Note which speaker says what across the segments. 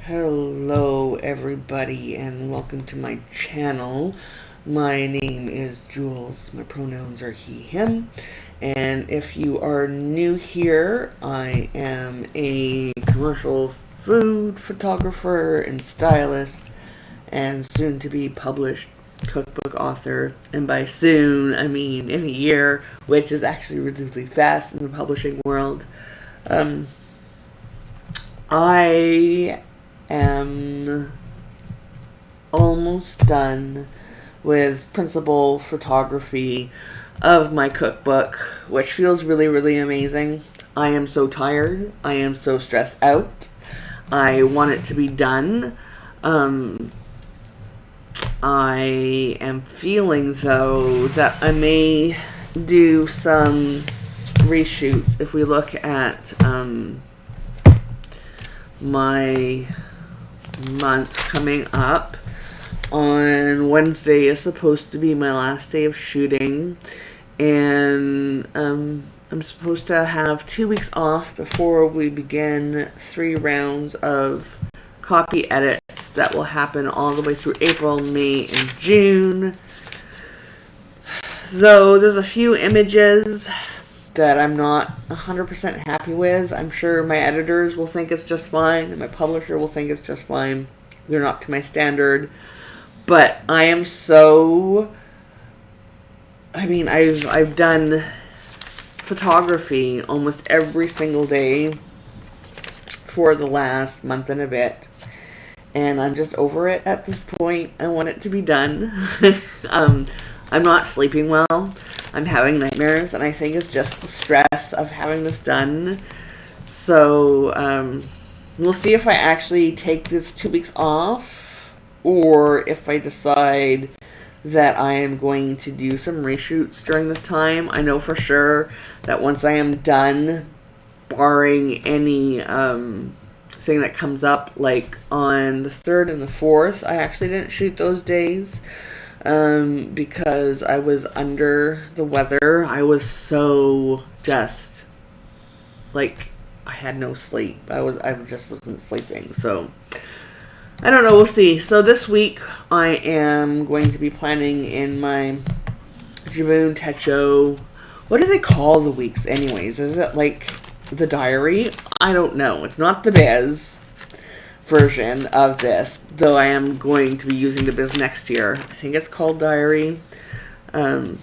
Speaker 1: Hello everybody and welcome to my channel. My name is Jules. My pronouns are he, him. And if you are new here, I am a commercial food photographer and stylist and soon to be published cookbook author. And by soon, I mean in a year, which is actually relatively fast in the publishing world. I am almost done with principal photography of my cookbook, which feels really amazing. I am so tired. I am so stressed out. I want it to be done. I am feeling though that I may do some reshoots. If we look at my month coming up, on Wednesday is supposed to be my last day of shooting, and I'm supposed to have 2 weeks off before we begin 3 rounds of copy edits that will happen all the way through April, May, and June. Though there's a few images that I'm not 100% happy with. I'm sure my editors will think it's just fine, and my publisher will think it's just fine. They're not to my standard. But I am so... I've done photography almost every single day for the last month and a bit. And I'm just over it at this point. I want it to be done. I'm not sleeping well. I'm having nightmares, and I think it's just the stress of having this done. So, we'll see if I actually take this 2 weeks off, or if I decide that I am going to do some reshoots during this time. I know for sure that once I am done, barring any thing that comes up, like on the 3rd and the 4th, I actually didn't shoot those days. Because I was under the weather. I was so just like I had no sleep. I just wasn't sleeping. So I don't know, we'll see. So this week I am going to be planning in my Jibun Techo. What do they call the weeks anyways? Is it like the diary? I don't know. It's not the biz version of this, though I am going to be using the biz next year. I think it's called diary. So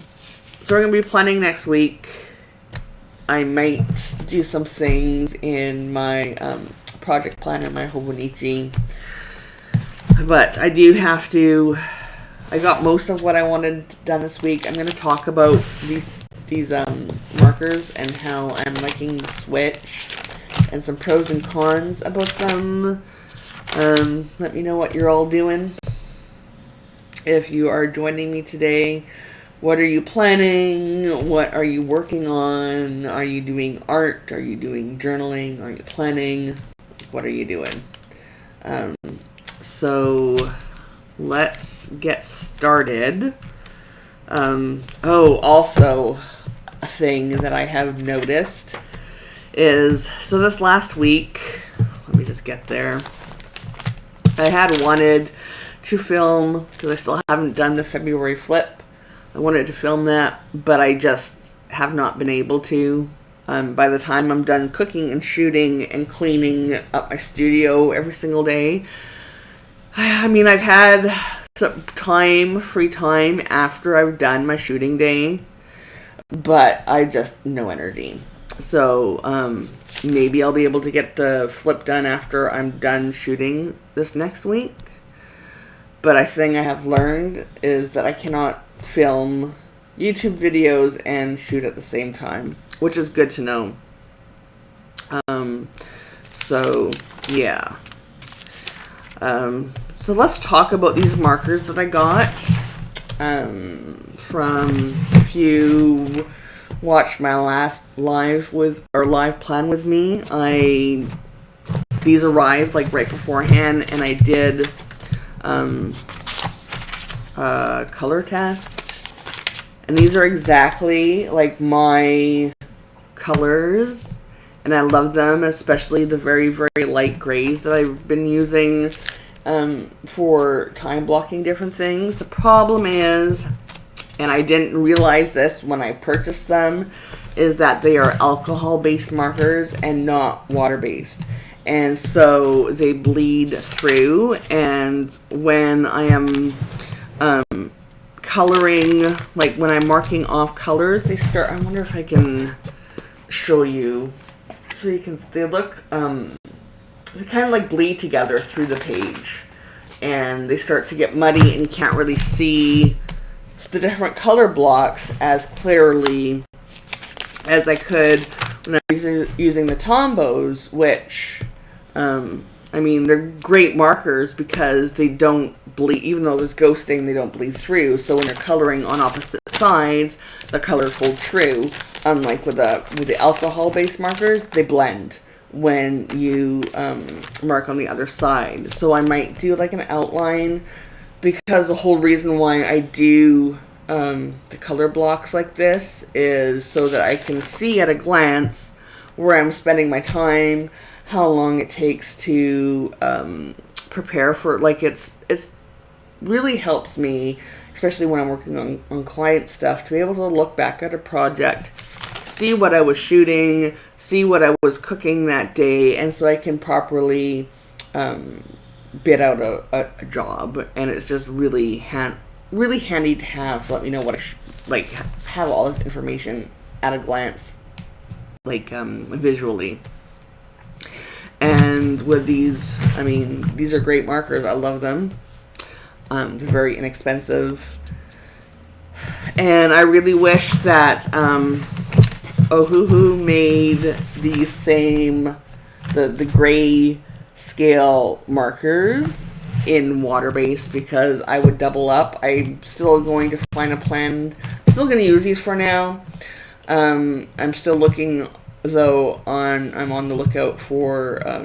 Speaker 1: we're going to be planning next week. I might do some things in my project planner, my Hobonichi. But I do have to... I got most of what I wanted done this week. I'm going to talk about these markers and how I'm liking the switch, and some pros and cons about them. Let me know what you're all doing. If you are joining me today, what are you planning? What are you working on? Are you doing art? Are you doing journaling? Are you planning? What are you doing? So let's get started. Also a thing that I have noticed is, so this last week, let me just get there. I had wanted to film, because I still haven't done the February flip. I wanted to film that, but I just have not been able to. By the time I'm done cooking and shooting and cleaning up my studio every single day, I've had some free time after I've done my shooting day, but I just, no energy. So, maybe I'll be able to get the flip done after I'm done shooting this next week. But a thing I have learned is that I cannot film YouTube videos and shoot at the same time, which is good to know. So, yeah. So let's talk about these markers that I got. From, if you watched my last live plan with me, these arrived like right beforehand, and I did color test, and these are exactly like my colors and I love them, especially the very, very light grays that I've been using for time blocking different things. The problem is, and I didn't realize this when I purchased them, is that they are alcohol-based markers and not water-based. And so they bleed through, and when I am coloring, like when I'm marking off colors, they start, I wonder if I can show you, so you can, they look, they kind of like bleed together through the page, and they start to get muddy, and you can't really see the different color blocks as clearly as I could when I was using the Tombos, which, I mean, they're great markers because they don't bleed, even though there's ghosting, they don't bleed through. So when you're coloring on opposite sides, the colors hold true. Unlike with the alcohol-based markers, they blend when you mark on the other side. So I might do like an outline, because the whole reason why I do the color blocks like this is so that I can see at a glance where I'm spending my time, how long it takes to prepare for, like, it's really helps me, especially when I'm working on client stuff, to be able to look back at a project, see what I was shooting, see what I was cooking that day, and so I can properly bid out a job. And it's just really handy to have, to let me know what have all this information at a glance, like visually. And with these, I mean, these are great markers. I love them. They're very inexpensive. And I really wish that Ohuhu made the same, the gray scale markers in water-based, because I would double up. I'm still going to find a plan. I'm still going to use these for now. I'm still looking, though, I'm on the lookout for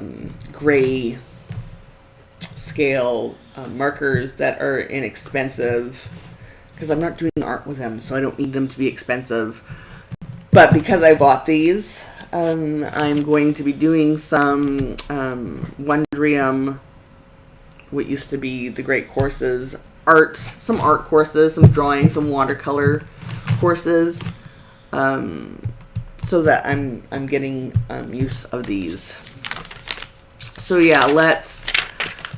Speaker 1: gray scale markers that are inexpensive, because I'm not doing art with them, so I don't need them to be expensive. But because I bought these, I'm going to be doing some Wondrium, what used to be the great courses, some art courses, some drawing, some watercolor courses, so that I'm getting use of these. So yeah, let's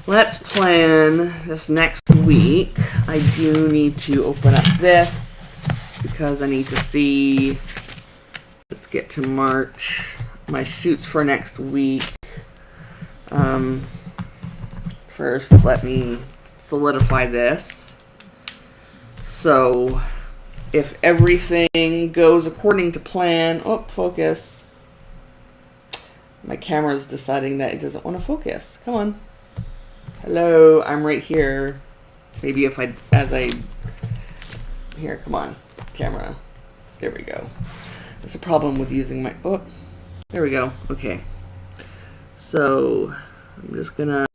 Speaker 1: plan this next week. I do need to open up this because I need to see. Let's get to March. My shoots for next week. First, let me solidify this. So, if everything goes according to plan... Oh, focus. My camera's deciding that it doesn't want to focus. Come on. Hello, I'm right here. Maybe if Here, come on. Camera. There we go. That's a problem with using my... Oh, there we go. Okay. So, I'm just gonna...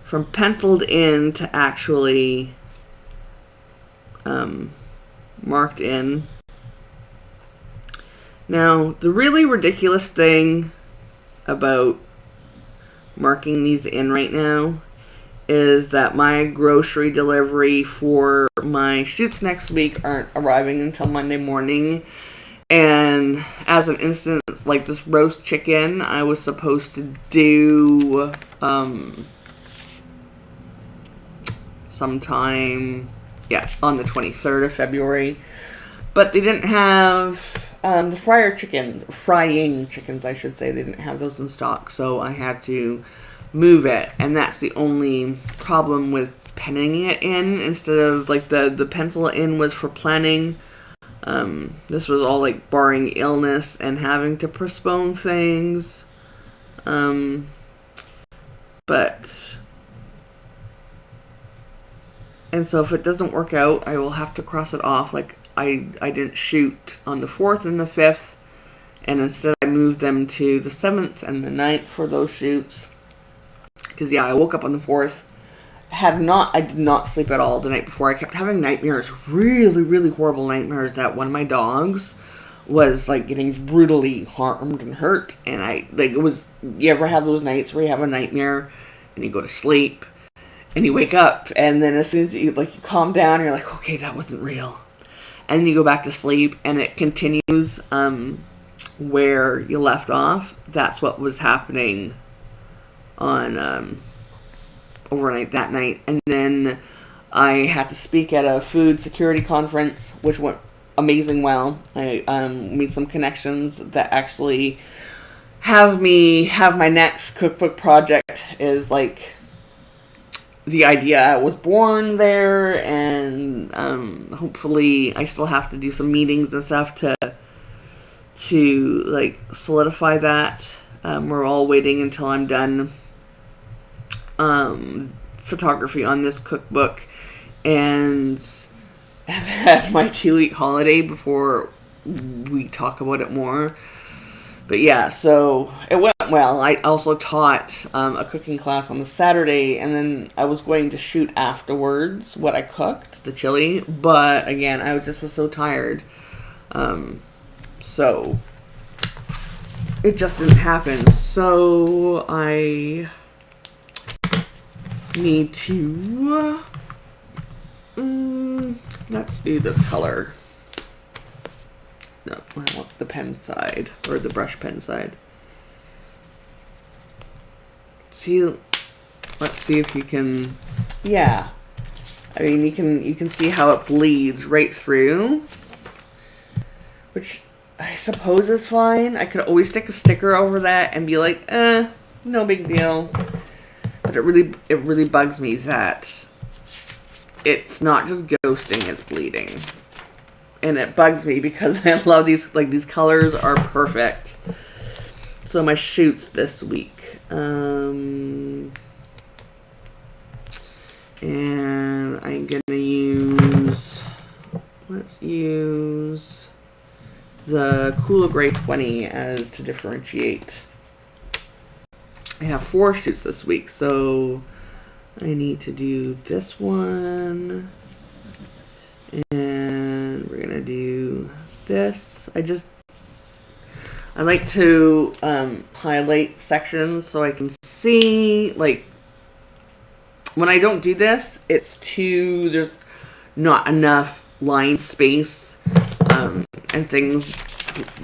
Speaker 1: From penciled in to actually marked in. Now, the really ridiculous thing about marking these in right now is that my grocery delivery for my shoots next week aren't arriving until Monday morning. And as an instance, like this roast chicken, I was supposed to do sometime, on the 23rd of February. But they didn't have the frying chickens, I should say. They didn't have those in stock, so I had to move it. And that's the only problem with penning it in instead of, like, the pencil in was for planning. This was all, like, barring illness and having to postpone things. And so if it doesn't work out, I will have to cross it off. Like, I didn't shoot on the 4th and the 5th, and instead I moved them to the 7th and the 9th for those shoots. Because, I woke up on the 4th. I did not sleep at all the night before. I kept having nightmares, really, really horrible nightmares, that one of my dogs was like getting brutally harmed and hurt. And you ever have those nights where you have a nightmare and you go to sleep and you wake up, and then as soon as you calm down, you're like, okay, that wasn't real. And then you go back to sleep and it continues where you left off. That's what was happening on overnight that night. And then I had to speak at a food security conference, which went amazing well. I made some connections that actually have my next cookbook project is like the idea was born there, and hopefully I still have to do some meetings and stuff to like solidify that. We're all waiting until I'm done photography on this cookbook, and I've had my 2-week holiday before we talk about it more. But yeah, so it went well. I also taught a cooking class on the Saturday, and then I was going to shoot afterwards what I cooked, the chili. But again, I was so tired. So it just didn't happen. So I need to let's do this color. No, I want the pen side, or the brush pen side. Let's see if you can, yeah. I mean, you can see how it bleeds right through, which I suppose is fine. I could always stick a sticker over that and be like, no big deal. But it really bugs me that it's not just ghosting, it's bleeding. And it bugs me because I love these colors are perfect. So my shoots this week. And I'm gonna let's use the Cooler Gray 20 as to differentiate. I have 4 shoots this week, so I need to do this one. And we're gonna do this. I like to highlight sections so I can see, like, when I don't do this, there's not enough line space, and things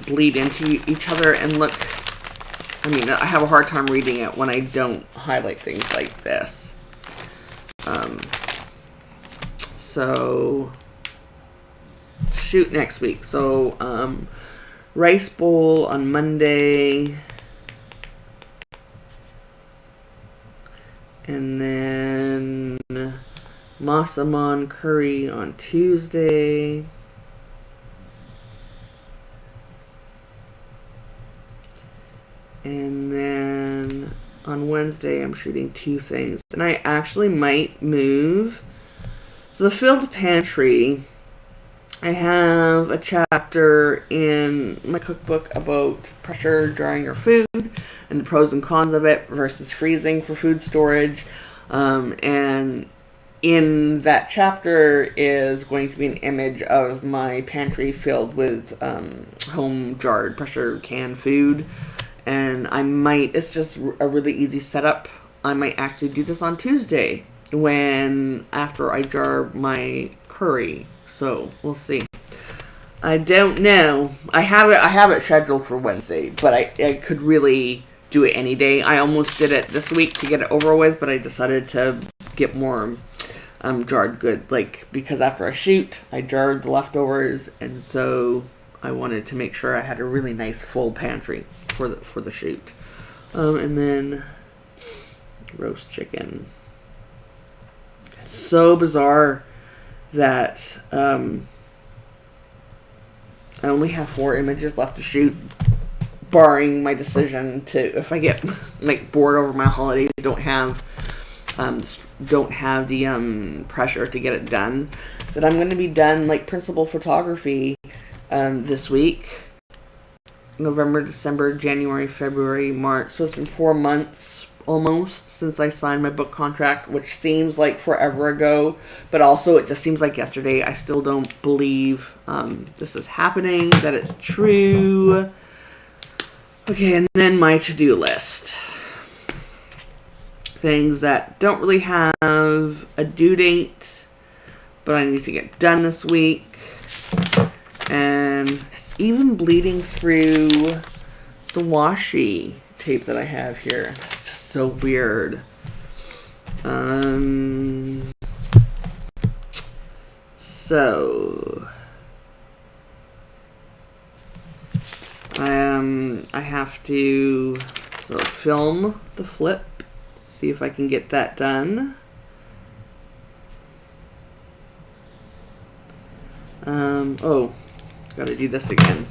Speaker 1: bleed into each other and look, I mean, I have a hard time reading it when I don't highlight things like this. So shoot next week. So rice bowl on Monday, and then massaman curry on Tuesday, and then on Wednesday I'm shooting 2 things, and I actually might move. So the filled pantry, I have a chapter in my cookbook about pressure drying your food and the pros and cons of it versus freezing for food storage. And in that chapter is going to be an image of my pantry filled with home jarred pressure canned food. And it's just a really easy setup. I might actually do this on Tuesday after I jar my curry. So we'll see. I don't know. I have it scheduled for Wednesday, but I could really do it any day. I almost did it this week to get it over with, but I decided to get more jarred good, because after I shoot, I jarred the leftovers, and so I wanted to make sure I had a really nice full pantry for the shoot. And then roast chicken. It's so bizarre that I only have 4 images left to shoot, barring my decision to, if I get bored over my holidays, don't have the pressure to get it done, that I'm going to be done principal photography this week. November, December, January, February, March. So it's been 4 months almost since I signed my book contract, which seems like forever ago, but also it just seems like yesterday. I still don't believe this is happening, that it's true. Okay, and then my to-do list. Things that don't really have a due date, but I need to get done this week. And it's even bleeding through the washi tape that I have here. It's just so weird. So I have to film the flip, see if I can get that done. Gotta do this again.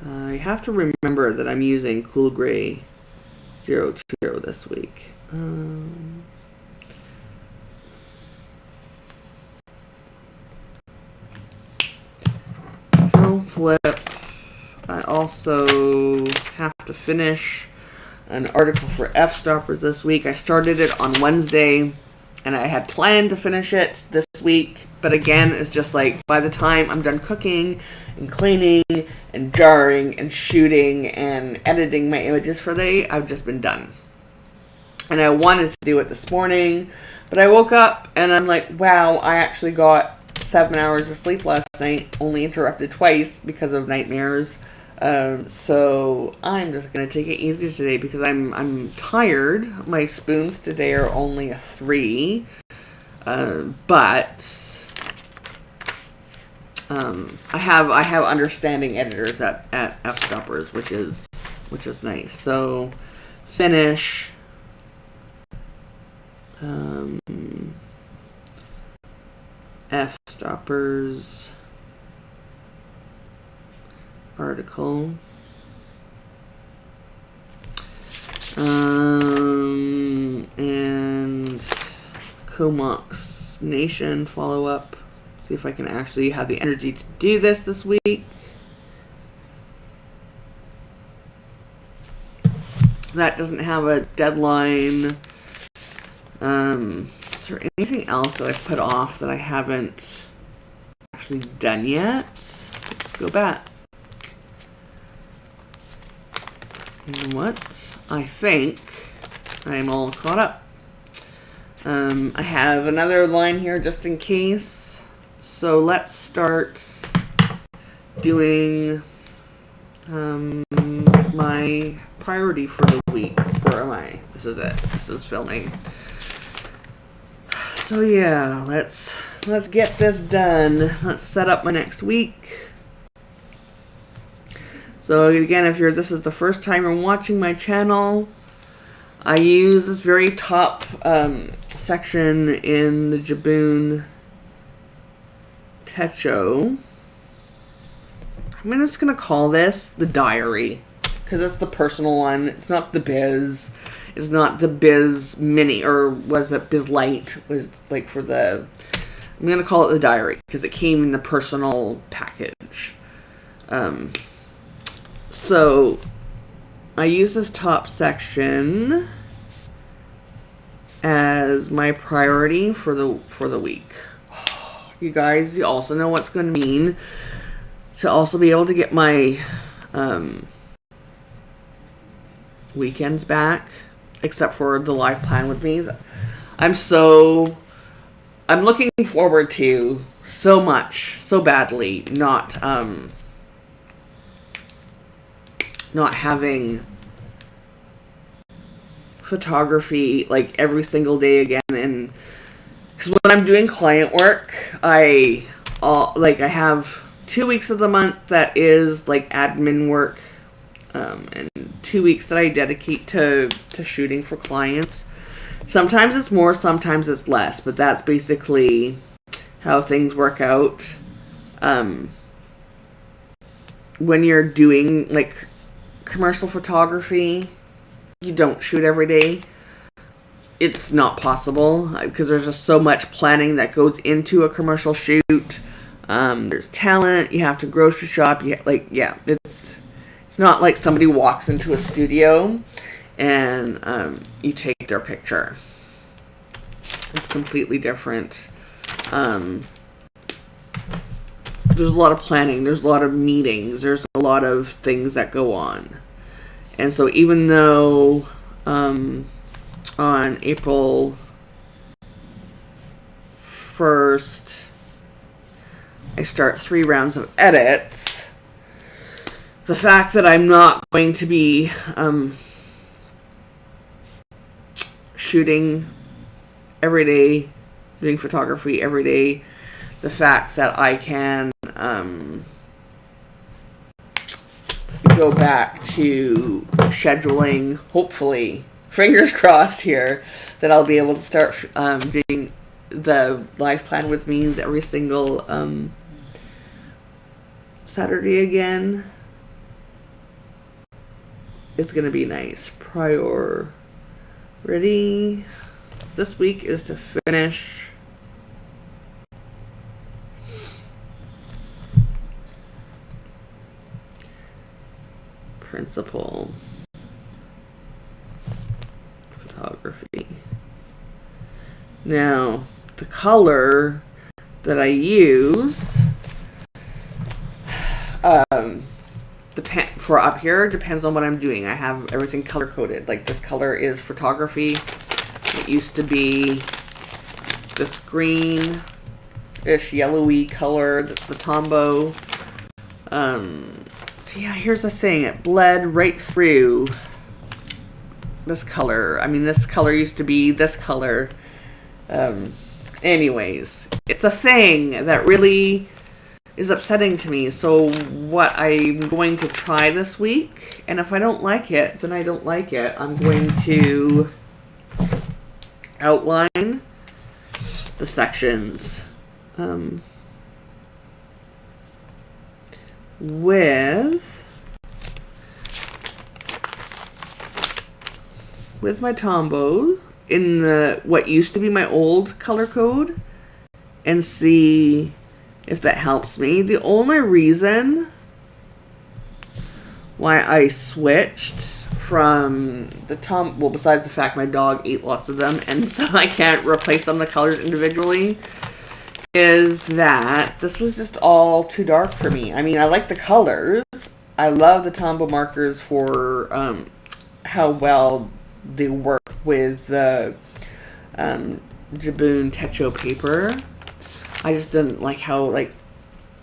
Speaker 1: I have to remember that I'm using Cool Gray 02 this week. Film flip. I also have to finish an article for F-Stoppers this week. I started it on Wednesday, and I had planned to finish it this week. But again, it's just like, by the time I'm done cooking and cleaning and jarring and shooting and editing my images for the day, I've just been done. And I wanted to do it this morning, but I woke up and I'm like, wow, I actually got 7 hours of sleep last night, only interrupted twice because of nightmares. So I'm just going to take it easy today because I'm tired. My spoons today are only a 3. But I have understanding editors at F-Stoppers, which is nice. So finish F-Stoppers article. And Comox Nation follow up. See if I can actually have the energy to do this week. That doesn't have a deadline. Is there anything else that I've put off that I haven't actually done yet? Let's go back. You know what? I think I'm all caught up. I have another line here just in case. So let's start doing my priority for the week. Where am I? This is it. This is filming. So yeah, let's get this done. Let's set up my next week. So again, if this is the first time you're watching my channel, I use this very top section in the Jibun Techo. I'm just going to call this the diary, because it's the personal one. It's not the biz. It's not the biz mini, or was it biz light? Was like for the... I'm going to call it the diary, because it came in the personal package. So I use this top section as my priority for the week. You guys, you also know what's going to mean to also be able to get my weekends back, except for the live plan with me. I'm looking forward to so much, so badly, not having photography like every single day again. And because when I'm doing client work, I have 2 weeks of the month that is like admin work, and 2 weeks that I dedicate to shooting for clients. Sometimes it's more, sometimes it's less, but that's basically how things work out. When you're doing like commercial photography, you don't shoot every day. It's not possible because there's just so much planning that goes into a commercial shoot. There's talent. You have to grocery shop. It's It's not like somebody walks into a studio and you take their picture. It's completely different. There's a lot of planning. There's a lot of meetings. There's a lot of things that go on. And so even though on April 1st, I start 3 rounds of edits, the fact that I'm not going to be shooting every day, doing photography every day, the fact that I can go back to scheduling, hopefully, fingers crossed here, that I'll be able to start doing the life plan with me's every single Saturday again. It's going to be nice. Priority this week is to finish principal photography. Now, the color that I use for up here depends on what I'm doing. I have everything color coded. Like this color is photography. It used to be this green-ish yellowy color. That's the Tombow. So yeah, here's the thing. It bled right through this color. I mean, this color used to be this color. Anyways, it's a thing that really is upsetting to me. So what I'm going to try this week, and if I don't like it, then I don't like it. I'm going to outline the sections with my Tombow in the what used to be my old color code and see if that helps me. The only reason why I switched from the well, besides the fact my dog ate lots of them and so I can't replace some of the colors individually, is that this was just all too dark for me. I mean, I like the colors. I love the Tombow markers for how well they work with the Jibun Techo paper. I just didn't like how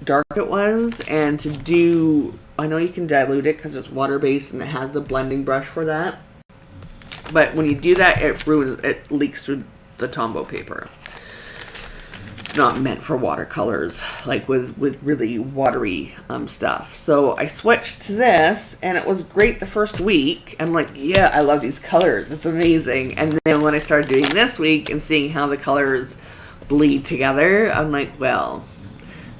Speaker 1: dark it was, and to do, I know you can dilute it because it's water based and it has the blending brush for that, but when you do that, it leaks through the Tombow paper. It's not meant for watercolors, like with really watery stuff. So I switched to this, and it was great the first week. I'm like, yeah, I love these colors. It's amazing. And then when I started doing this week and seeing how the colors bleed together, I'm like, well,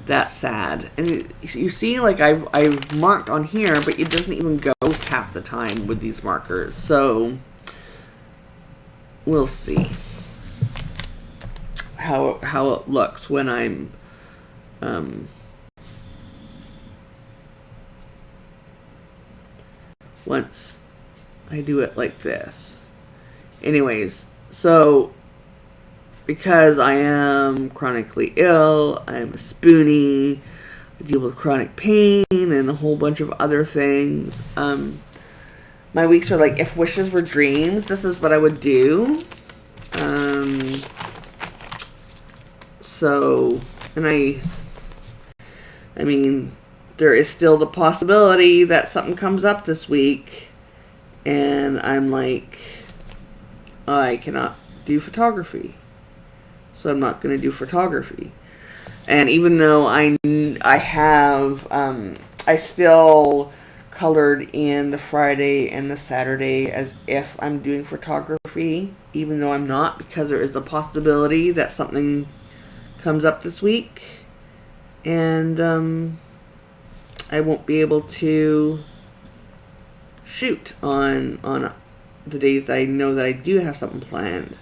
Speaker 1: that's sad. And you see, like I've marked on here, but it doesn't even go half the time with these markers. So we'll see how it looks when I'm once I do it like this. Anyways, so because I am chronically ill, I'm a spoonie, I deal with chronic pain and a whole bunch of other things. My weeks are like, if wishes were dreams, this is what I would do. So, and I mean, there is still the possibility that something comes up this week and I'm like, I cannot do photography. So I'm not going to do photography. And even though I have, I still colored in the Friday and the Saturday as if I'm doing photography, even though I'm not, because there is a possibility that something comes up this week and I won't be able to shoot on the days that I know that I do have something planned,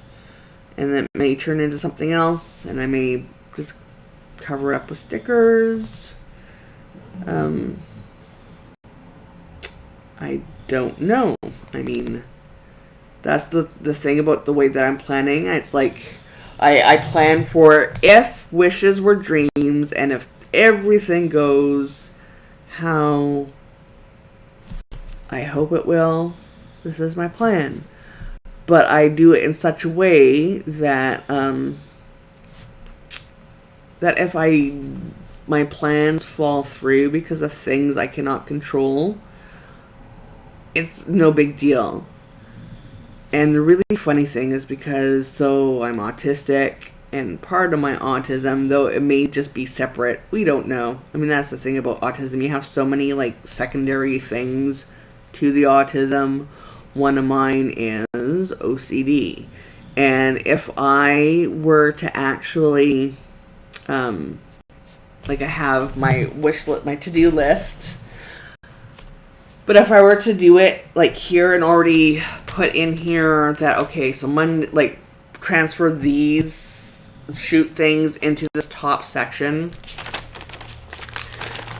Speaker 1: and that may turn into something else, and I may just cover up with stickers. I don't know. I mean, that's the thing about the way that I'm planning. It's like I plan for if wishes were dreams and if everything goes how I hope it will, this is my plan. But I do it in such a way that that if my plans fall through because of things I cannot control, it's no big deal. And the really funny thing is because, so I'm autistic, and part of my autism, though it may just be separate, we don't know. I mean, that's the thing about autism. You have so many, like, secondary things to the autism. One of mine is OCD. And if I were to actually, like, I have my wish list, my to-do list, but if I were to do it, like, here and already put in here that, okay, so Monday, like, transfer these shoot things into this top section.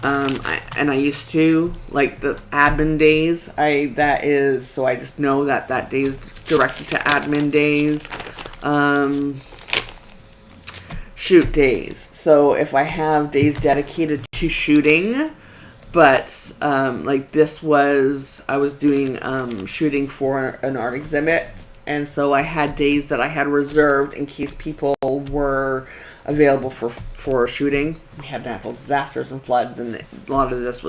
Speaker 1: I used to, like, the admin days, so I just know that day is directed to admin days. Shoot days. So if I have days dedicated to shooting, but, like, I was doing, shooting for an art exhibit, and so I had days that I had reserved in case people were available for shooting. We had natural disasters and floods, and a lot of this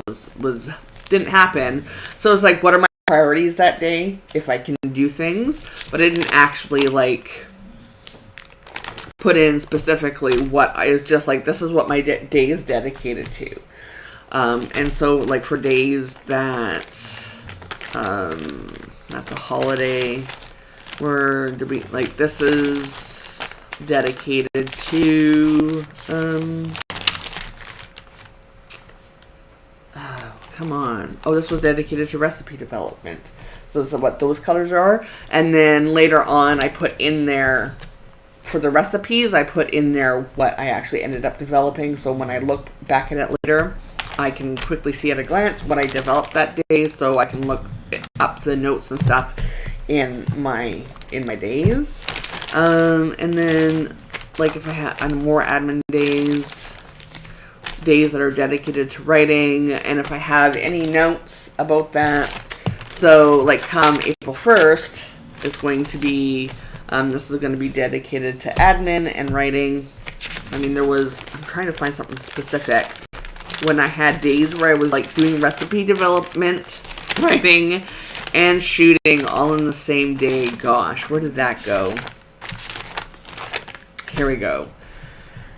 Speaker 1: didn't happen. So it's like, what are my priorities that day, if I can do things? But I didn't actually, like, put in specifically what I was just like, this is what my day is dedicated to. And so, like, for days that's a holiday, this is dedicated to, this was dedicated to recipe development. So this is what those colors are. And then later on, I put in there, for the recipes, I put in there what I actually ended up developing. So when I look back at it later, I can quickly see at a glance what I developed that day, so I can look up the notes and stuff in my days. And then, like, if I had more admin days that are dedicated to writing, and if I have any notes about that. So, like, come April 1st, it's going to be, this is going to be dedicated to admin and writing. I mean, I'm trying to find something specific. When I had days where I was, like, doing recipe development, writing, and shooting all in the same day. Gosh, where did that go? Here we go.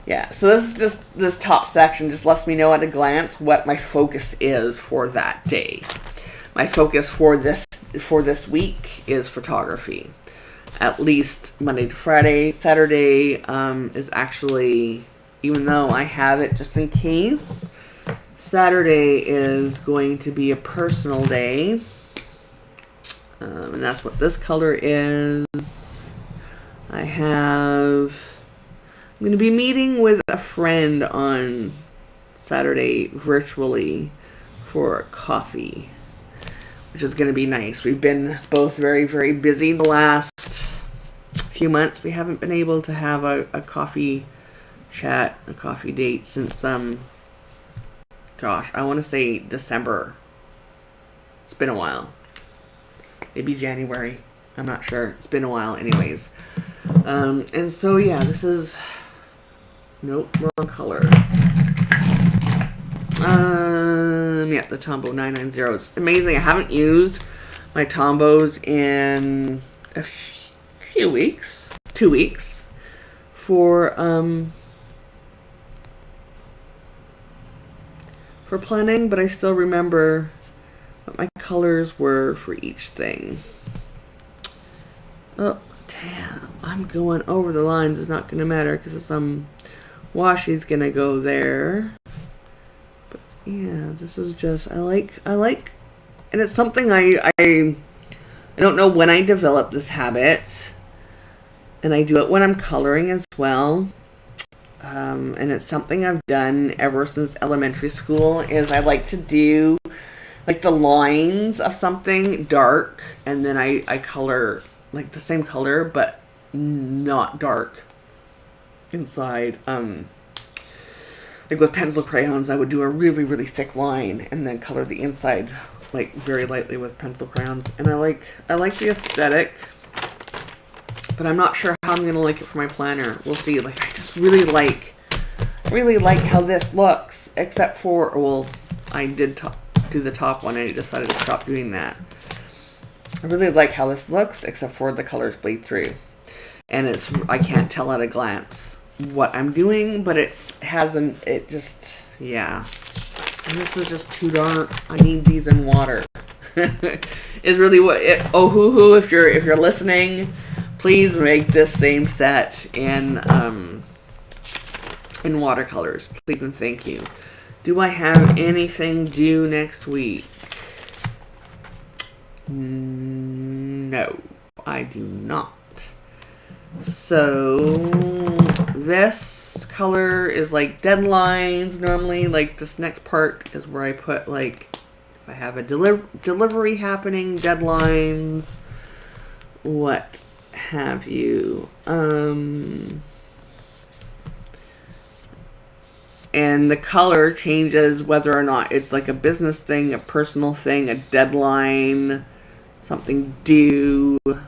Speaker 1: Yeah, so this top section just lets me know at a glance what my focus is for that day. My focus for this week is photography. At least Monday to Friday. Saturday is actually, even though I have it just in case, Saturday is going to be a personal day. And that's what this color is. I'm going to be meeting with a friend on Saturday virtually for coffee, which is going to be nice. We've been both very, very busy the last few months. We haven't been able to have a coffee chat, a coffee date since, I want to say December. It's been a while. Maybe January. I'm not sure. It's been a while anyways. And so, yeah, this is... Nope, wrong color. Yeah, the Tombow 990. It's amazing. I haven't used my Tombos in a few weeks. 2 weeks. For planning, but I still remember what my colors were for each thing. Oh, damn. I'm going over the lines. It's not going to matter because some washi's going to go there. But yeah, this is just, I like, and it's something I don't know when I developed this habit, and I do it when I'm coloring as well. And it's something I've done ever since elementary school, is I like to do like the lines of something dark, and then I color like the same color but not dark inside. Like with pencil crayons, I would do a really, really thick line and then color the inside like very lightly with pencil crayons. And I like the aesthetic, but I'm not sure how I'm gonna like it for my planner. We'll see. Like I just really like how this looks, except for, well, I did do the top one and I decided to stop doing that. I really like how this looks, except for the colors bleed through. And I can't tell at a glance what I'm doing, but it just, yeah. And this is just too dark. I need these in water. Is really what it, oh hoo, if you're listening, please make this same set in watercolors, please and thank you. Do I have anything due next week? No, I do not. So this color is like deadlines normally. Like this next part is where I put like if I have a delivery happening, deadlines, what have you. And the color changes whether or not it's like a business thing, a personal thing, a deadline, something due, or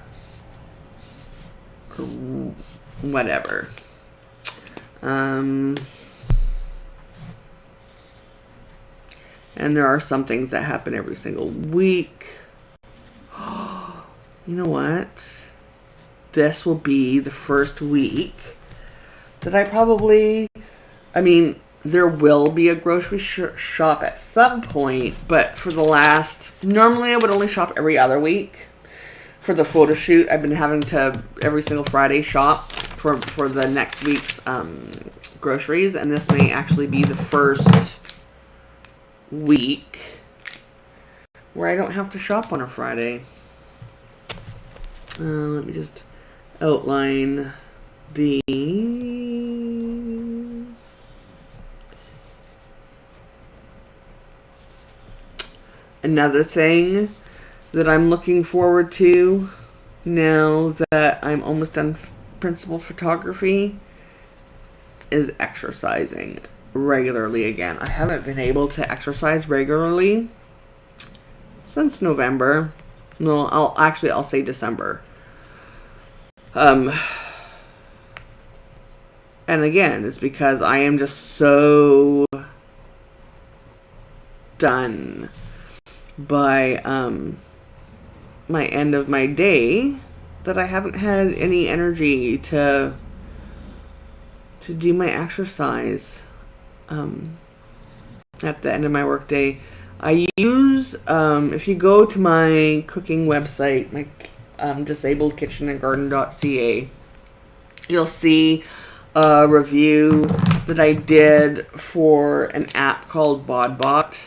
Speaker 1: whatever. And there are some things that happen every single week. You know what? This will be the first week that there will be a grocery shop at some point, but normally I would only shop every other week. For the photo shoot, I've been having to every single Friday shop for the next week's groceries, and this may actually be the first week where I don't have to shop on a Friday. Let me just outline these. Another thing that I'm looking forward to now that I'm almost done principal photography is exercising regularly again. I haven't been able to exercise regularly since November. No, I'll say December. And again, it's because I am just so done by my end of my day that I haven't had any energy to do my exercise at the end of my work day. I use if you go to my cooking website, my disabledkitchenandgarden.ca, you'll see a review that I did for an app called BodBot.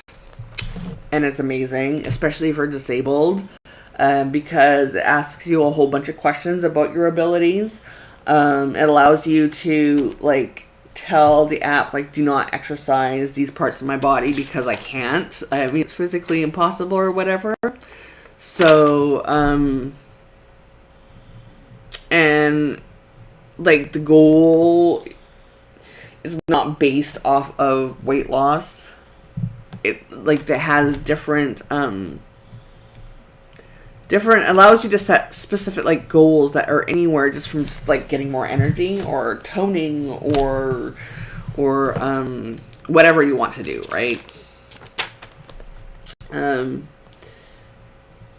Speaker 1: And it's amazing, especially for disabled, because it asks you a whole bunch of questions about your abilities. It allows you to tell the app do not exercise these parts of my body because I can't. I mean, it's physically impossible or whatever. So and the goal is not based off of weight loss. It that has different allows you to set specific goals that are anywhere just from just getting more energy or toning or whatever you want to do, right?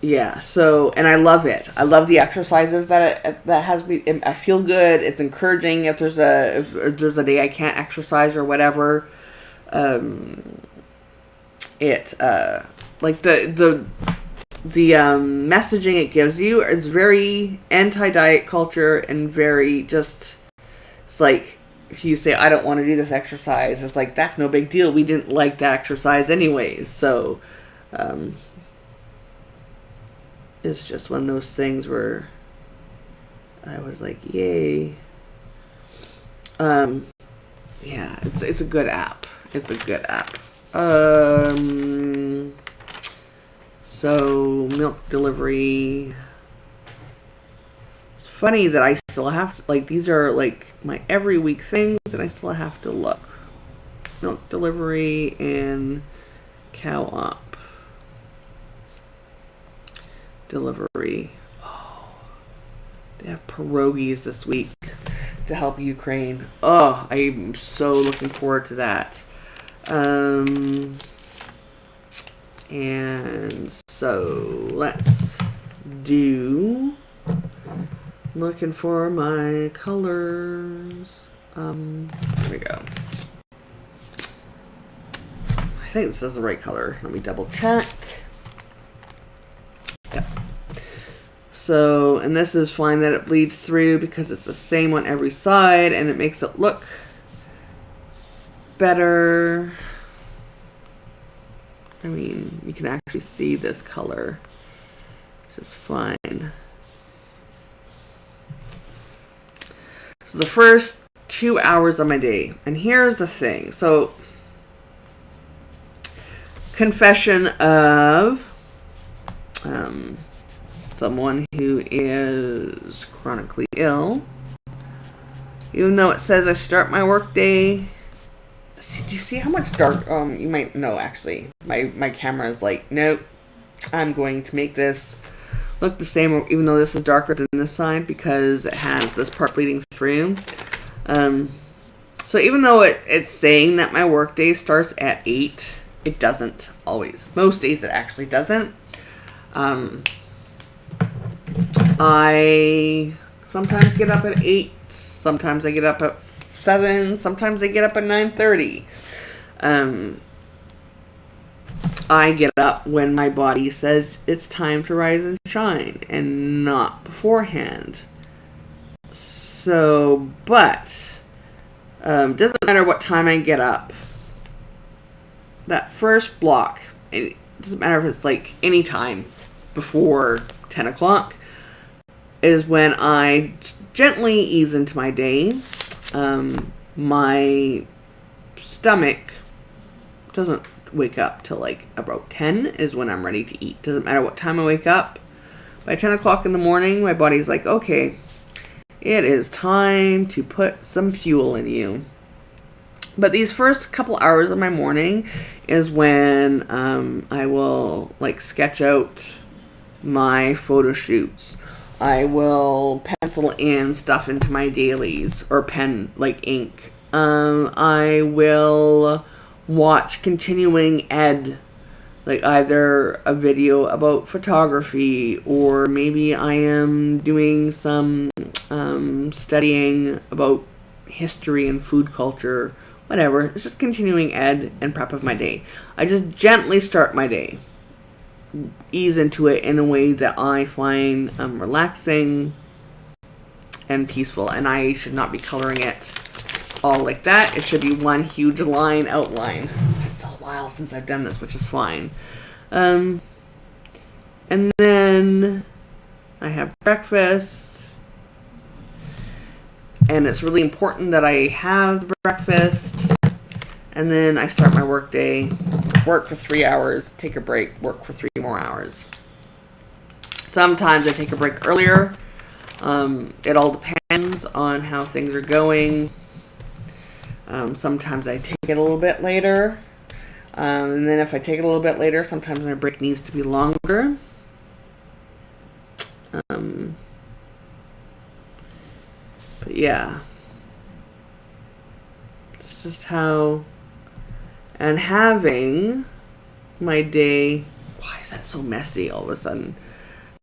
Speaker 1: Yeah, so, and I love it. I love the exercises that has me. I feel good. It's encouraging if there's a day I can't exercise or whatever. The messaging it gives you is very anti-diet culture and very just, it's if you say, I don't want to do this exercise, it's that's no big deal. We didn't like that exercise anyways. So, it's just one of those things where I was yay. Yeah, it's a good app. It's a good app. So milk delivery. It's funny that I still have to, like, these are like my every week things and I still have to look. Milk delivery and cow op. Delivery. Oh, they have pierogies this week to help Ukraine. Oh, I'm so looking forward to that. And so let's do, looking for my colors. Here we go. I think this is the right color. Let me double check. Yep. So, and this is fine that it bleeds through because it's the same on every side and it makes it look better. I mean, you can actually see this color, which is fine. So the first 2 hours of my day, and here's the thing. So, confession of someone who is chronically ill. Even though it says I start my work day. Do you see how much dark? You might know actually. My camera is like, nope. I'm going to make this look the same, even though this is darker than this side because it has this part bleeding through. So even though it's saying that my work day starts at 8, it doesn't always. Most days it actually doesn't. I sometimes get up at 8. Sometimes I get up at 7. Sometimes I get up at 9:30. I get up when my body says it's time to rise and shine, and not beforehand. So, but doesn't matter what time I get up. That first block, it doesn't matter if it's like any time before 10 o'clock, is when I gently ease into my day. My stomach doesn't wake up till like about 10 is when I'm ready to eat. Doesn't matter what time I wake up. By 10 o'clock in the morning, my body's like, okay, it is time to put some fuel in you. But these first couple hours of my morning is when I will like sketch out my photo shoots. I will pencil in stuff into my dailies or pen like ink. I will watch continuing ed, like either a video about photography or maybe I am doing some studying about history and food culture, whatever. It's just continuing ed and prep of my day. I just gently start my day. Ease into it in a way that I find relaxing and peaceful, and I should not be coloring it all like that. It should be one huge line outline. It's a while since I've done this, which is fine. And then I have breakfast, and it's really important that I have breakfast, and then I start my work day. Work for 3 hours, take a break, work for 3 more hours. Sometimes I take a break earlier. It all depends on how things are going. Sometimes I take it a little bit later. And then if I take it a little bit later, sometimes my break needs to be longer. But yeah. It's just how... And having my day... Why is that so messy all of a sudden?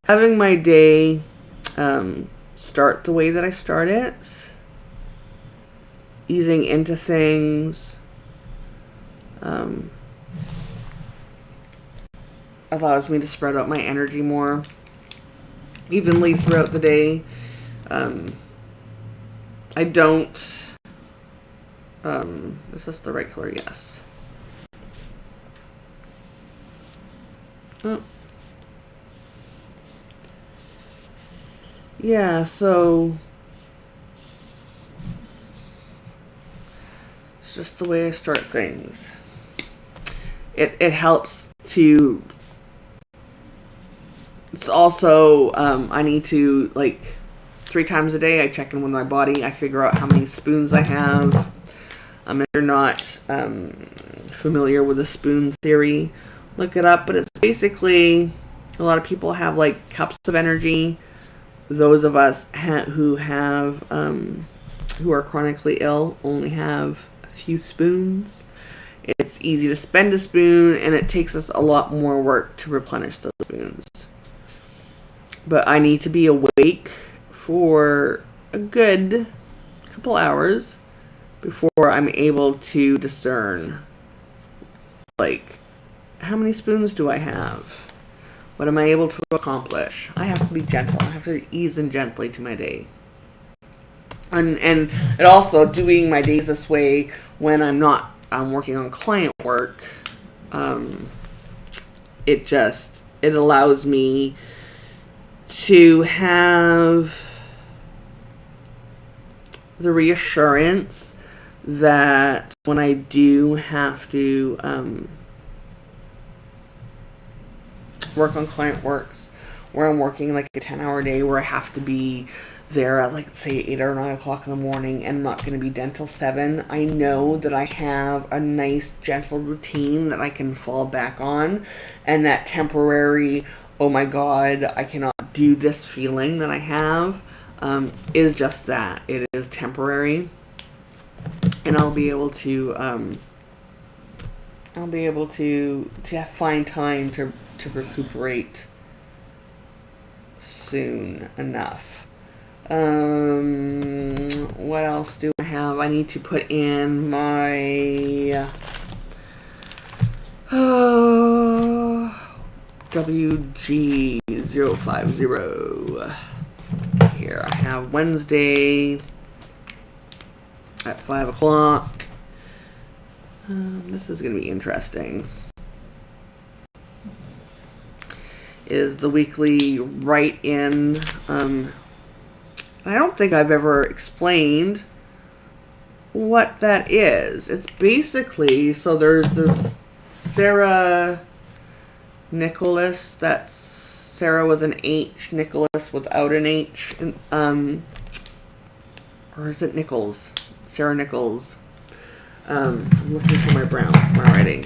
Speaker 1: Having my day start the way that I start it. Easing into things. I allows me to spread out my energy more evenly throughout the day. I don't... is this the right color? Yes. Oh. Yeah, so it's just the way I start things. It helps to It's also, I need to, like, 3 times a day, I check in with my body. I figure out how many spoons I have. If you're not familiar with the spoon theory, look it up. But it's basically, a lot of people have, like, cups of energy. Those of us who are chronically ill only have a few spoons. It's easy to spend a spoon, and it takes us a lot more work to replenish those spoons. But I need to be awake for a good couple hours before I'm able to discern, like, how many spoons do I have? What am I able to accomplish? I have to be gentle. I have to ease in gently to my day. And it also, doing my days this way when I'm working on client work, it allows me to have the reassurance that when I do have to work on client works, where I'm working like a 10-hour day, where I have to be there at, like, say 8 or 9 o'clock in the morning, and I'm not going to be done till 7, I know that I have a nice gentle routine that I can fall back on, and that temporary, oh my god, I cannot do this feeling that I have, is just that. It is temporary, and I'll be able to find time to recuperate soon enough. What else do I have? I need to put in my WG050. Here I have Wednesday at 5 o'clock. This is going to be interesting. Is the weekly write-in. I don't think I've ever explained what that is. It's basically, so there's this Sarah Nicholas, that's Sarah with an H, Nicholas without an H, or is it Nichols? Sarah Nichols. I'm looking for my writing.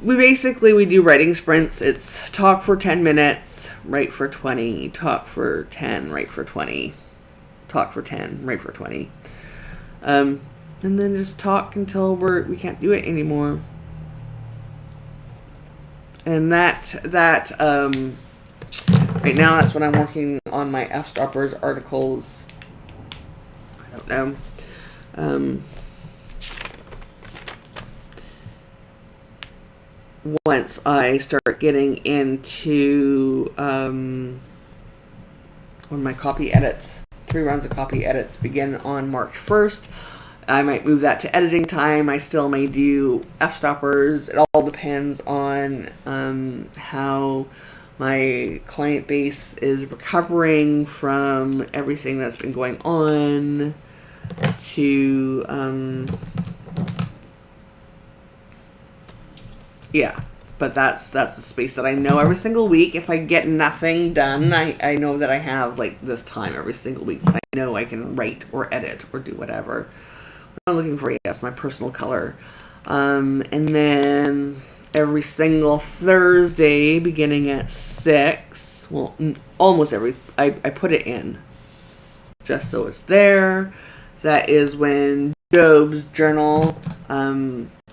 Speaker 1: We do writing sprints. It's talk for 10 minutes, write for 20, talk for 10, write for 20, talk for 10, write for 20. And then just talk until we can't do it anymore. And that right now, that's when I'm working on my F-stoppers articles. I don't know. Once I start getting into when my copy edits, 3 rounds of copy edits begin on March 1st, I might move that to editing time. I still may do F-stoppers. It all depends on how my client base is recovering from everything that's been going on to yeah, but that's the space that I know every single week. If I get nothing done, I know that I have, like, this time every single week that I know I can write or edit or do whatever. I'm looking for, yes, my personal color. And then every single Thursday beginning at 6, well, almost I put it in just so it's there. That is when Job's journal,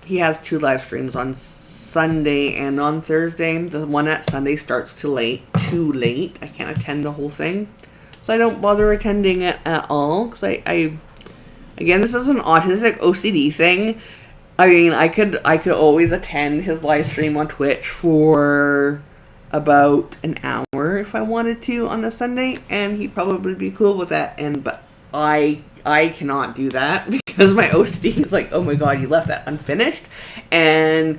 Speaker 1: he has 2 live streams on Sunday and on Thursday. The one at Sunday starts too late. I can't attend the whole thing, so I don't bother attending it at all, because I again, this is an autistic OCD thing. I mean, I could always attend his live stream on Twitch for about an hour if I wanted to on the Sunday, and he'd probably be cool with that. But I cannot do that because my OCD is like, oh my god, you left that unfinished, and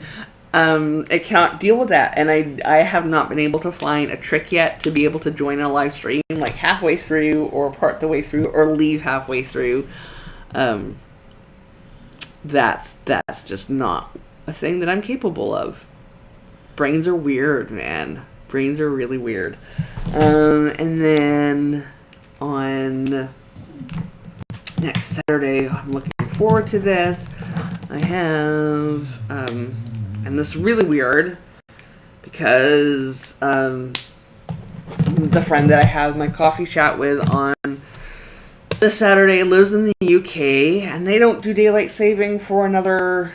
Speaker 1: it cannot deal with that. And I have not been able to find a trick yet to be able to join a live stream like halfway through or part the way through or leave halfway through. That's just not a thing that I'm capable of. Brains are weird, man. brains are really weird. And then on next Saturday, I'm looking forward to this. I have, and this is really weird because the friend that I have my coffee chat with on this Saturday lives in the UK, and they don't do daylight saving for another,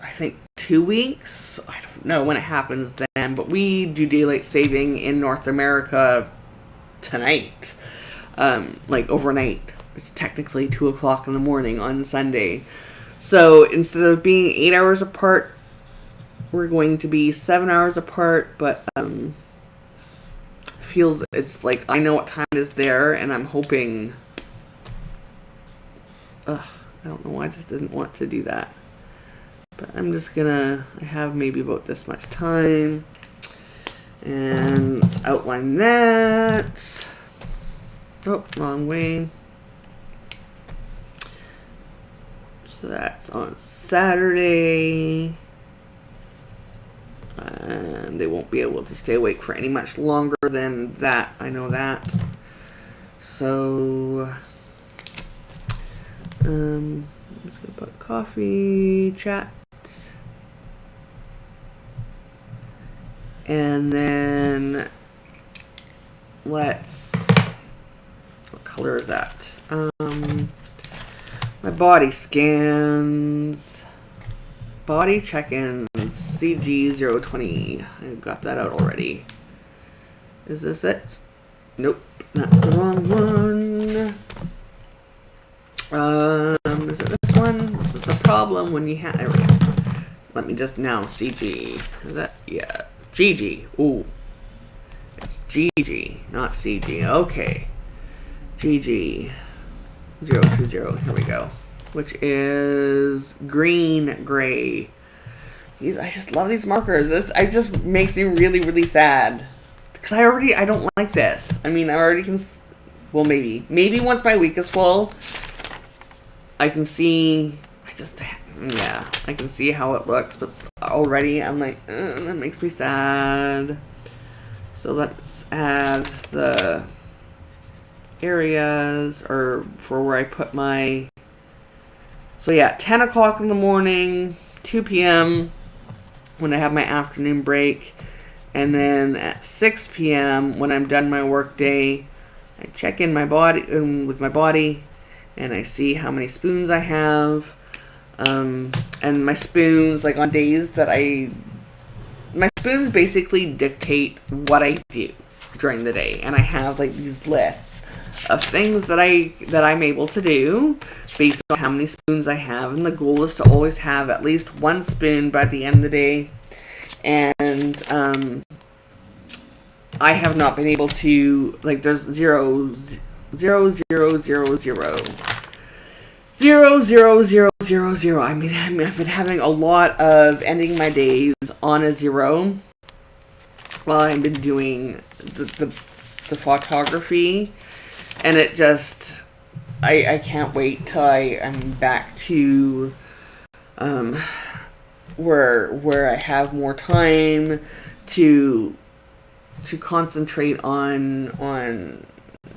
Speaker 1: I think, 2 weeks. I don't know when it happens then, but we do daylight saving in North America tonight, like overnight. It's technically 2 o'clock in the morning on Sunday. So instead of being 8 hours apart, we're going to be 7 hours apart, but feels it's like I know what time it is there, and I'm hoping. I don't know why I just didn't want to do that. But I'm just gonna, I have maybe about this much time. And let's outline that. Oh, wrong way. So that's on Saturday. And they won't be able to stay awake for any much longer than that. I know that. So, I'm just gonna put coffee chat. And then let's, what color is that? My body scans, body check-ins, CG020. I got that out already. Is this it? Nope, that's the wrong one. Is it this one? This is the problem when you have, there we go. Let me just now, CG. Is that, yeah. GG. Ooh. It's GG, not CG. Okay. GG 020. Here we go. Which is green, gray. I just love these markers. This just makes me really, really sad. Because I don't like this. I mean, I already can, well, maybe once my week is full, I can see, I can see how it looks, but already I'm like, that makes me sad. So let's add the areas, or for where I put my, so yeah, 10 o'clock in the morning, 2 p.m. when I have my afternoon break, and then at 6 p.m. when I'm done my work day, I check in my body, with my body, and I see how many spoons I have. And my spoons, like on days that my spoons basically dictate what I do during the day. And I have like these lists of things that I'm able to do based on how many spoons I have. And the goal is to always have at least one spoon by the end of the day. And, I have not been able to, like, there's 0, 0, 0, 0, 0. 0, 0, 0, 0, 0. I mean, I've been having a lot of ending my days on a 0 while I've been doing the photography, and it just, I can't wait till I'm back to where I have more time to concentrate on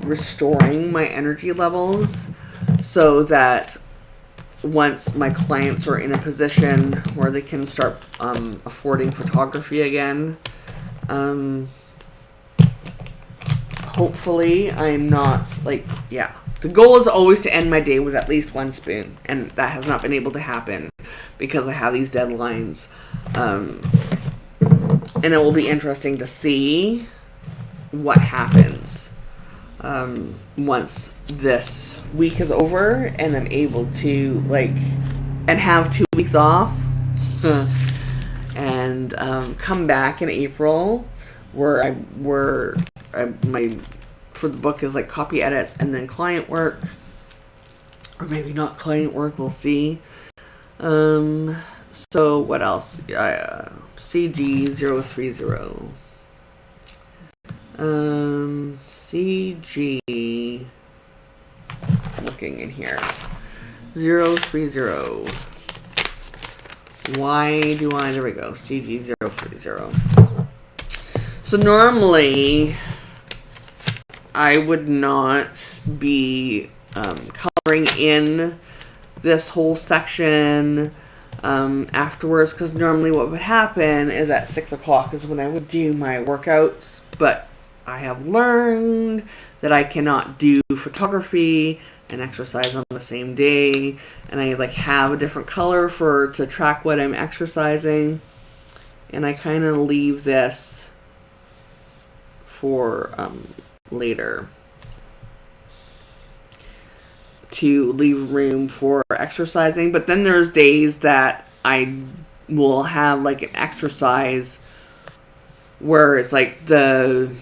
Speaker 1: restoring my energy levels, so that once my clients are in a position where they can start affording photography again, hopefully I'm not like, yeah, the goal is always to end my day with at least one spoon, and that has not been able to happen because I have these deadlines, and it will be interesting to see what happens once this week is over and I'm able to and have 2 weeks off and come back in April where my for the book is like copy edits and then client work, or maybe not client work, we'll see. So what else? CG030. CG, looking in here, 030. Why do I, there we go, CG030. So normally I would not be coloring in this whole section afterwards, because normally what would happen is at 6 o'clock is when I would do my workouts. But I have learned that I cannot do photography and exercise on the same day, and I like have a different color to track what I'm exercising, and I kind of leave this for later to leave room for exercising. But then there's days that I will have like an exercise where it's like the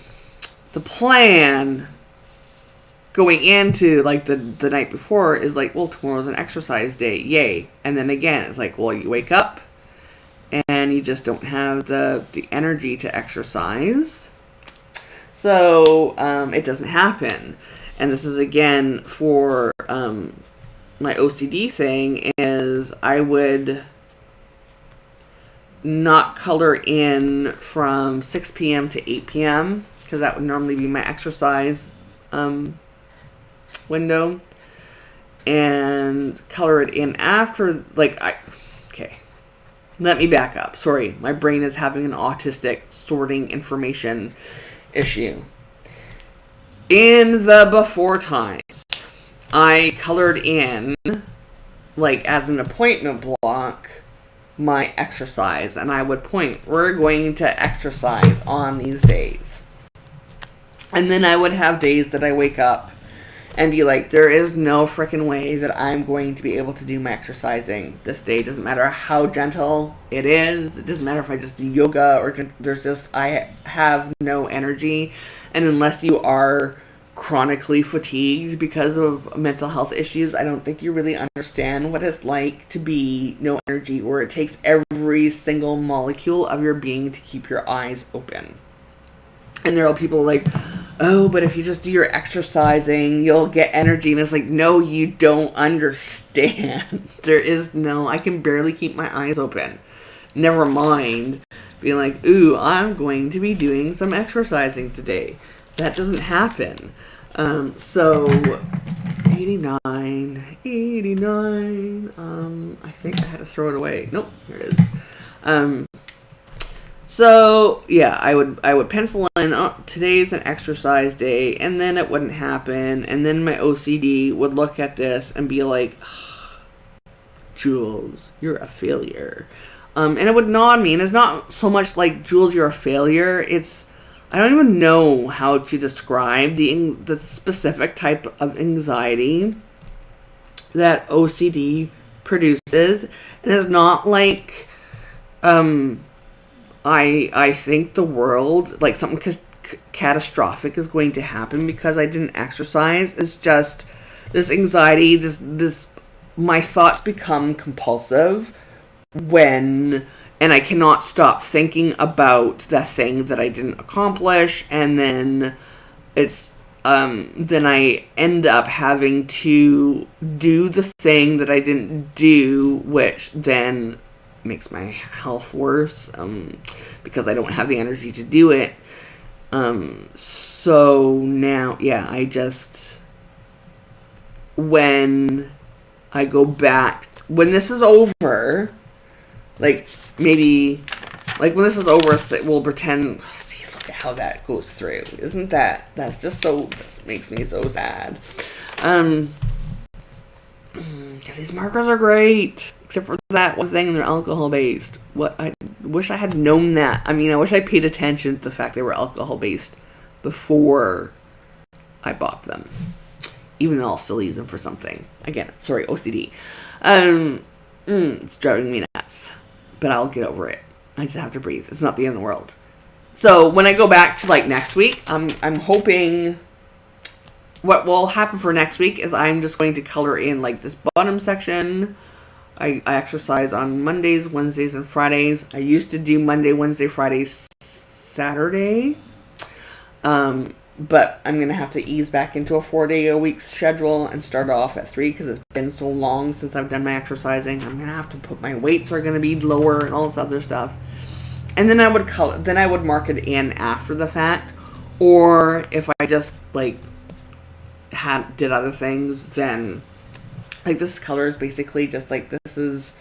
Speaker 1: plan going into like the night before is like, well, tomorrow's an exercise day, yay. And then again it's like, well, you wake up and you just don't have the energy to exercise, so it doesn't happen. And this is again for my OCD thing, is I would not color in from 6 p.m. to 8 p.m. because that would normally be my exercise window, and color it in after, okay, let me back up. Sorry, my brain is having an autistic sorting information issue. In the before times, I colored in, like as an appointment block, my exercise, and I would point, we're going to exercise on these days. And then I would have days that I wake up and be like, there is no freaking way that I'm going to be able to do my exercising this day. It doesn't matter how gentle it is. It doesn't matter if I just do yoga or I have no energy. And unless you are chronically fatigued because of mental health issues, I don't think you really understand what it's like to be no energy, where it takes every single molecule of your being to keep your eyes open. And there are people like, oh, but if you just do your exercising, you'll get energy. And it's like, no, you don't understand. I can barely keep my eyes open. Never mind being like, ooh, I'm going to be doing some exercising today. That doesn't happen. So 89, I think I had to throw it away. Nope, here it is. So yeah, I would pencil in, oh, today's an exercise day, and then it wouldn't happen, and then my OCD would look at this and be like, Jules, you're a failure. And it would gnaw on me, and it's not so much like, Jules, you're a failure, it's, I don't even know how to describe the specific type of anxiety that OCD produces. And it's not like I think the world, like something catastrophic is going to happen because I didn't exercise. It's just this anxiety, this my thoughts become compulsive and I cannot stop thinking about the thing that I didn't accomplish, and then then I end up having to do the thing that I didn't do, which then makes my health worse, because I don't have the energy to do it. So now, yeah, when I go back, when this is over, like, maybe, like, when this is over, we'll pretend, see, look at how that goes through. Isn't that's just so, this makes me so sad. Because these markers are great, except for that one thing, they're alcohol-based. I wish I had known that. I mean, I wish I paid attention to the fact they were alcohol-based before I bought them. Even though I'll still use them for something. Again, sorry, OCD. It's driving me nuts. But I'll get over it. I just have to breathe. It's not the end of the world. So when I go back to like next week, I'm hoping what will happen for next week is I'm just going to color in like this bottom section. I exercise on Mondays, Wednesdays, and Fridays. I used to do Monday, Wednesday, Friday, Saturday. But I'm going to have to ease back into a 4-day-a-week schedule and start off at 3 because it's been so long since I've done my exercising. I'm going to have to put my weights are going to be lower and all this other stuff. and then I would color. Then I would mark it in after the fact, or if I just like did other things, then like this color is basically just like this is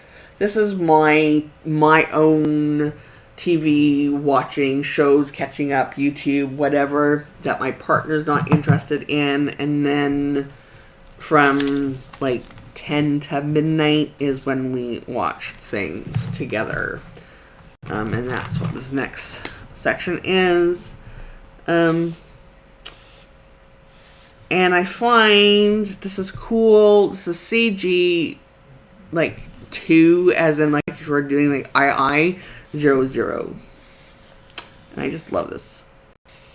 Speaker 1: my own TV watching, shows, catching up, YouTube, whatever that my partner's not interested in, and then from like 10 to midnight is when we watch things together. And that's what this next section is. And I find this is cool. This is CG like 2, as in like if we're doing like II00. And I just love this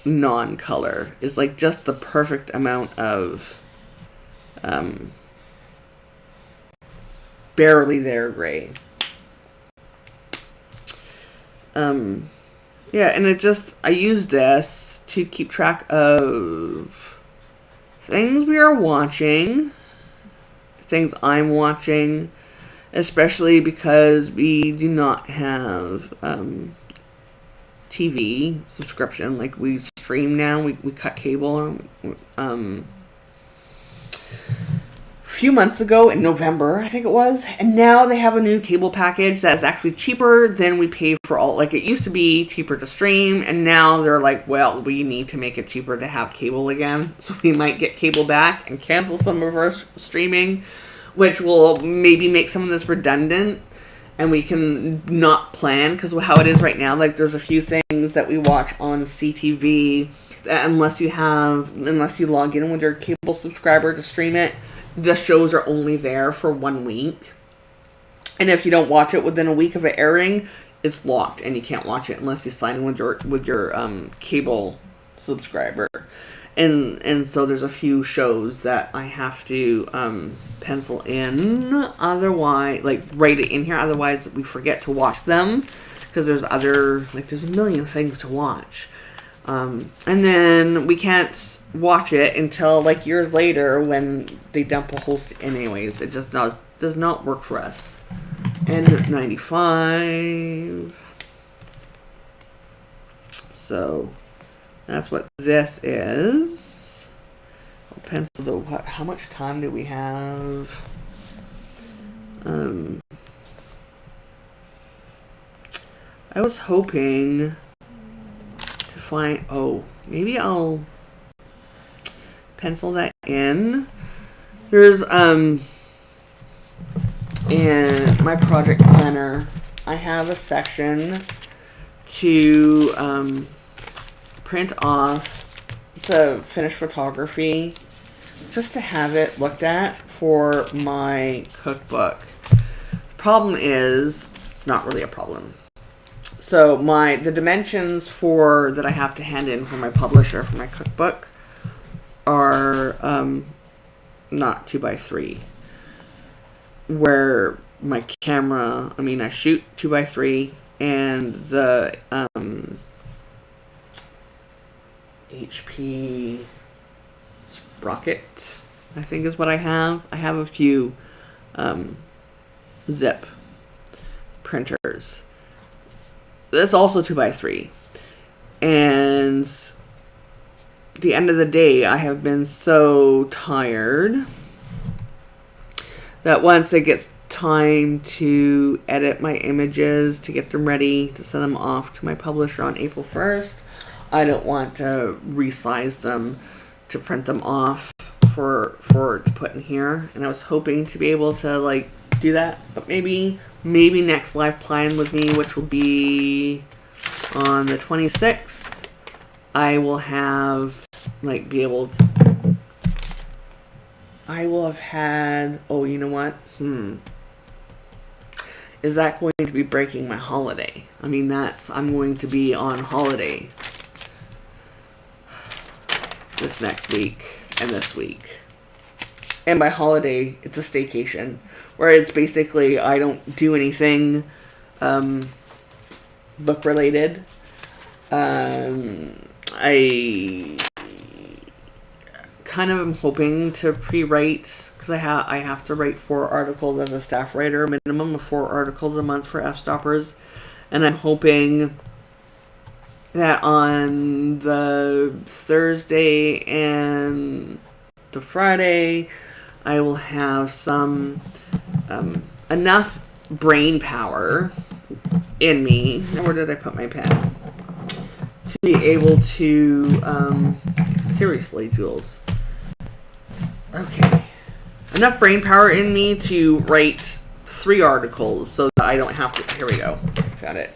Speaker 1: non-color. It's like just the perfect amount of barely there gray. Yeah, and I use this to keep track of things we are watching, things I'm watching, especially because we do not have TV subscription. Like, we stream now, we cut cable. A few months ago in November, I think it was, and now they have a new cable package that is actually cheaper than we pay for all. Like, it used to be cheaper to stream, and now they're like, well, we need to make it cheaper to have cable again, so we might get cable back and cancel some of our streaming, which will maybe make some of this redundant, and we can not plan, because how it is right now, like, there's a few things that we watch on CTV that unless you log in with your cable subscriber to stream it, the shows are only there for 1 week. And if you don't watch it within a week of it airing, it's locked and you can't watch it unless you sign in with your cable subscriber. And so there's a few shows that I have to pencil in, otherwise, like, write it in here, otherwise we forget to watch them, because there's a million things to watch. And then we can't watch it until like years later when they dump a whole anyways. It just does not work for us. And 95. So that's what this is. I'll pencil how much time do we have? I was hoping to find, maybe I'll pencil that in. There's in my project planner, I have a section to print off. It's a finished photography, just to have it looked at for my cookbook. Problem is, it's not really a problem. So the dimensions that I have to hand in for my publisher for my cookbook are not 2x3. Where my camera, I shoot 2x3, and the HP Sprocket, I think is what I have. I have a few zip printers. That's also 2x3. And the end of the day, I have been so tired that once it gets time to edit my images, to get them ready, to send them off to my publisher on April 1st, I don't want to resize them to print them off for to put in here. And I was hoping to be able to like do that, but maybe next live plan with me, which will be on the 26th, I will have I will have had, you know what? Is that going to be breaking my holiday? I'm going to be on holiday this next week and this week. And by holiday, it's a staycation, where it's basically I don't do anything book related. I kind of am hoping to pre-write, because I have to write 4 articles as a staff writer, minimum of 4 articles a month for F-Stoppers, And I'm hoping that on the Thursday and the Friday, I will have some enough brain power in me. Where did I put my pen? To be able to seriously, Jules. Okay. Enough brain power in me to write 3 articles so that I don't have to... Here we go. Found it.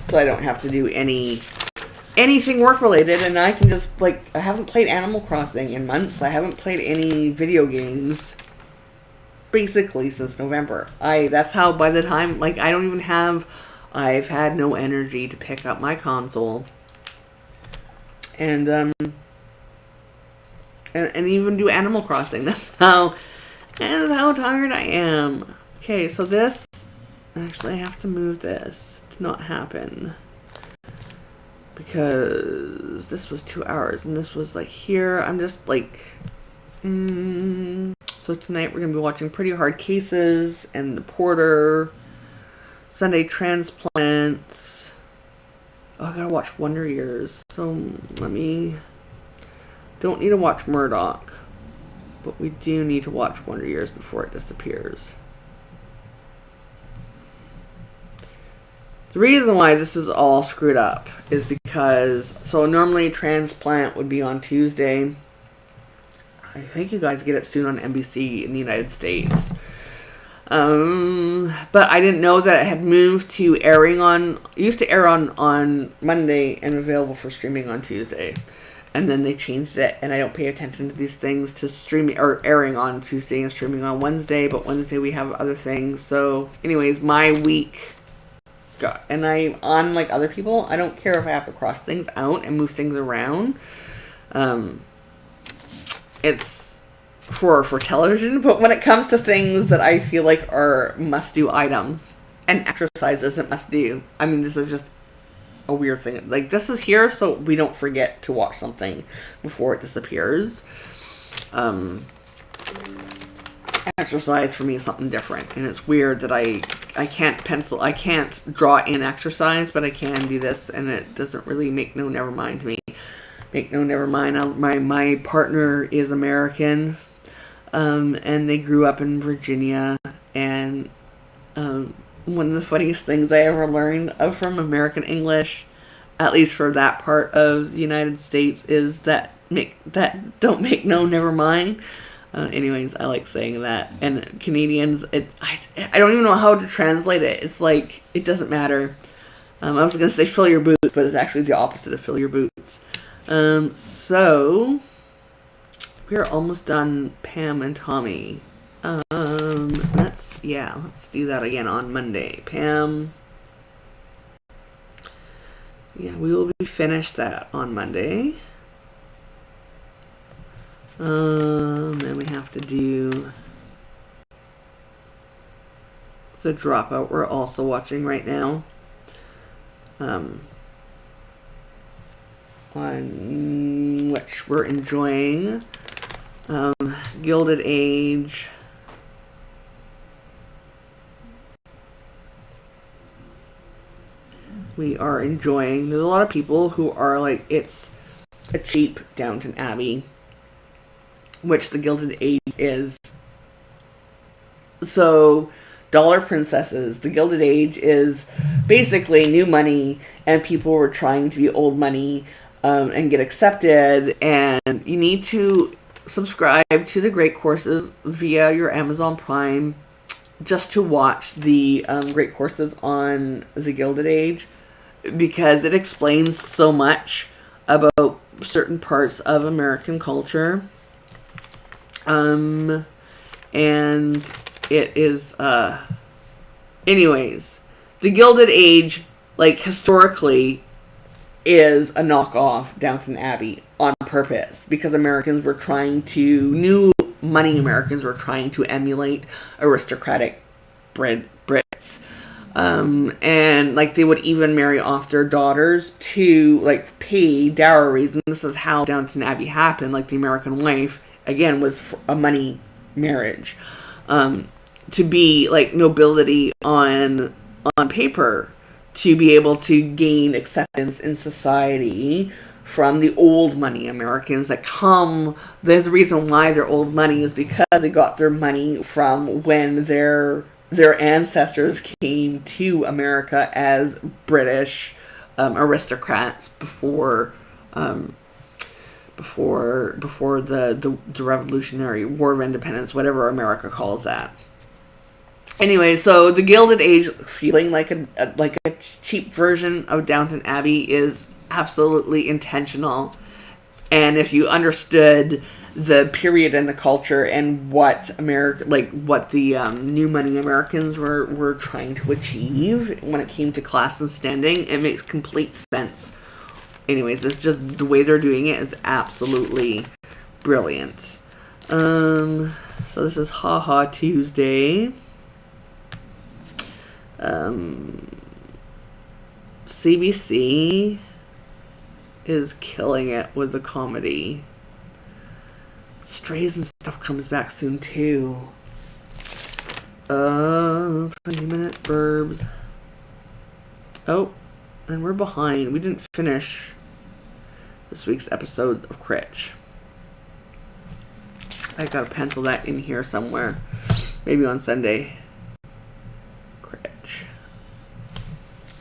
Speaker 1: So I don't have to do anything work-related, and I can just, like... I haven't played Animal Crossing in months. I haven't played any video games basically since November. That's how by the time... Like, I don't even have... I've had no energy to pick up my console. And even do Animal Crossing. That's how tired I am. Okay, so this... Actually, I have to move this to not happen. Because this was 2 hours, and this was, like, here. I'm just, like... So tonight we're going to be watching Pretty Hard Cases and The Porter. Sunday Transplants. Oh, I gotta watch Wonder Years. So, don't need to watch Murdoch. But we do need to watch Wonder Years before it disappears. The reason why this is all screwed up is because... So, normally Transplant would be on Tuesday. I think you guys get it soon on NBC in the United States. But I didn't know that it had moved to airing on... It used to air on Monday and available for streaming on Tuesday. And then they changed it, and I don't pay attention to these things to streaming or airing on Tuesday and streaming on Wednesday. But Wednesday we have other things. So, anyways, my week... And unlike other people, I don't care if I have to cross things out and move things around. It's... for television, but when it comes to things that I feel like are must-do items, and exercise isn't must-do, I mean, this is just a weird thing. Like, this is here so we don't forget to watch something before it disappears. Exercise for me is something different, and it's weird that I can't draw in exercise, but I can do this, and it doesn't really make no never mind to me. Make no never mind. My partner is American. And they grew up in Virginia, and one of the funniest things I ever learned from American English, at least for that part of the United States, is that don't make no never mind. Anyways, I like saying that. And Canadians, I don't even know how to translate it. It's like, it doesn't matter. I was going to say fill your boots, but it's actually the opposite of fill your boots. So... We're almost done Pam and Tommy. Let's do that again on Monday. Pam. Yeah, we will be finished that on Monday. Then we have to do The Dropout. We're also watching right now. On which we're enjoying. Gilded Age. We are enjoying. There's a lot of people who are like, it's a cheap Downton Abbey, which the Gilded Age is. So, Dollar Princesses, the Gilded Age is basically new money, and people were trying to be old money and get accepted, and you need to subscribe to the Great Courses via your Amazon Prime just to watch the Great Courses on the Gilded Age, because it explains so much about certain parts of American culture. And it is anyways, the Gilded Age, like, historically is a knockoff Downton Abbey on purpose, because new money Americans were trying to emulate aristocratic Brits. And like, they would even marry off their daughters to like pay dowries, and this is how Downton Abbey happened. Like, the American wife again was a money marriage, to be like nobility on paper, to be able to gain acceptance in society from the old money Americans that come. There's a reason why they're old money is because they got their money from when their ancestors came to America as British aristocrats before the Revolutionary War of Independence, whatever America calls that. Anyway, so the Gilded Age feeling like a cheap version of Downton Abbey is absolutely intentional. And if you understood the period and the culture and what the new money Americans were trying to achieve when it came to class and standing, it makes complete sense. Anyways, it's just the way they're doing it is absolutely brilliant. So this is Ha Ha Tuesday. CBC is killing it with the comedy. Strays and stuff comes back soon too. 20-minute verbs. Oh, and we're behind. We didn't finish this week's episode of Critch. I gotta pencil that in here somewhere. Maybe on Sunday. Critch.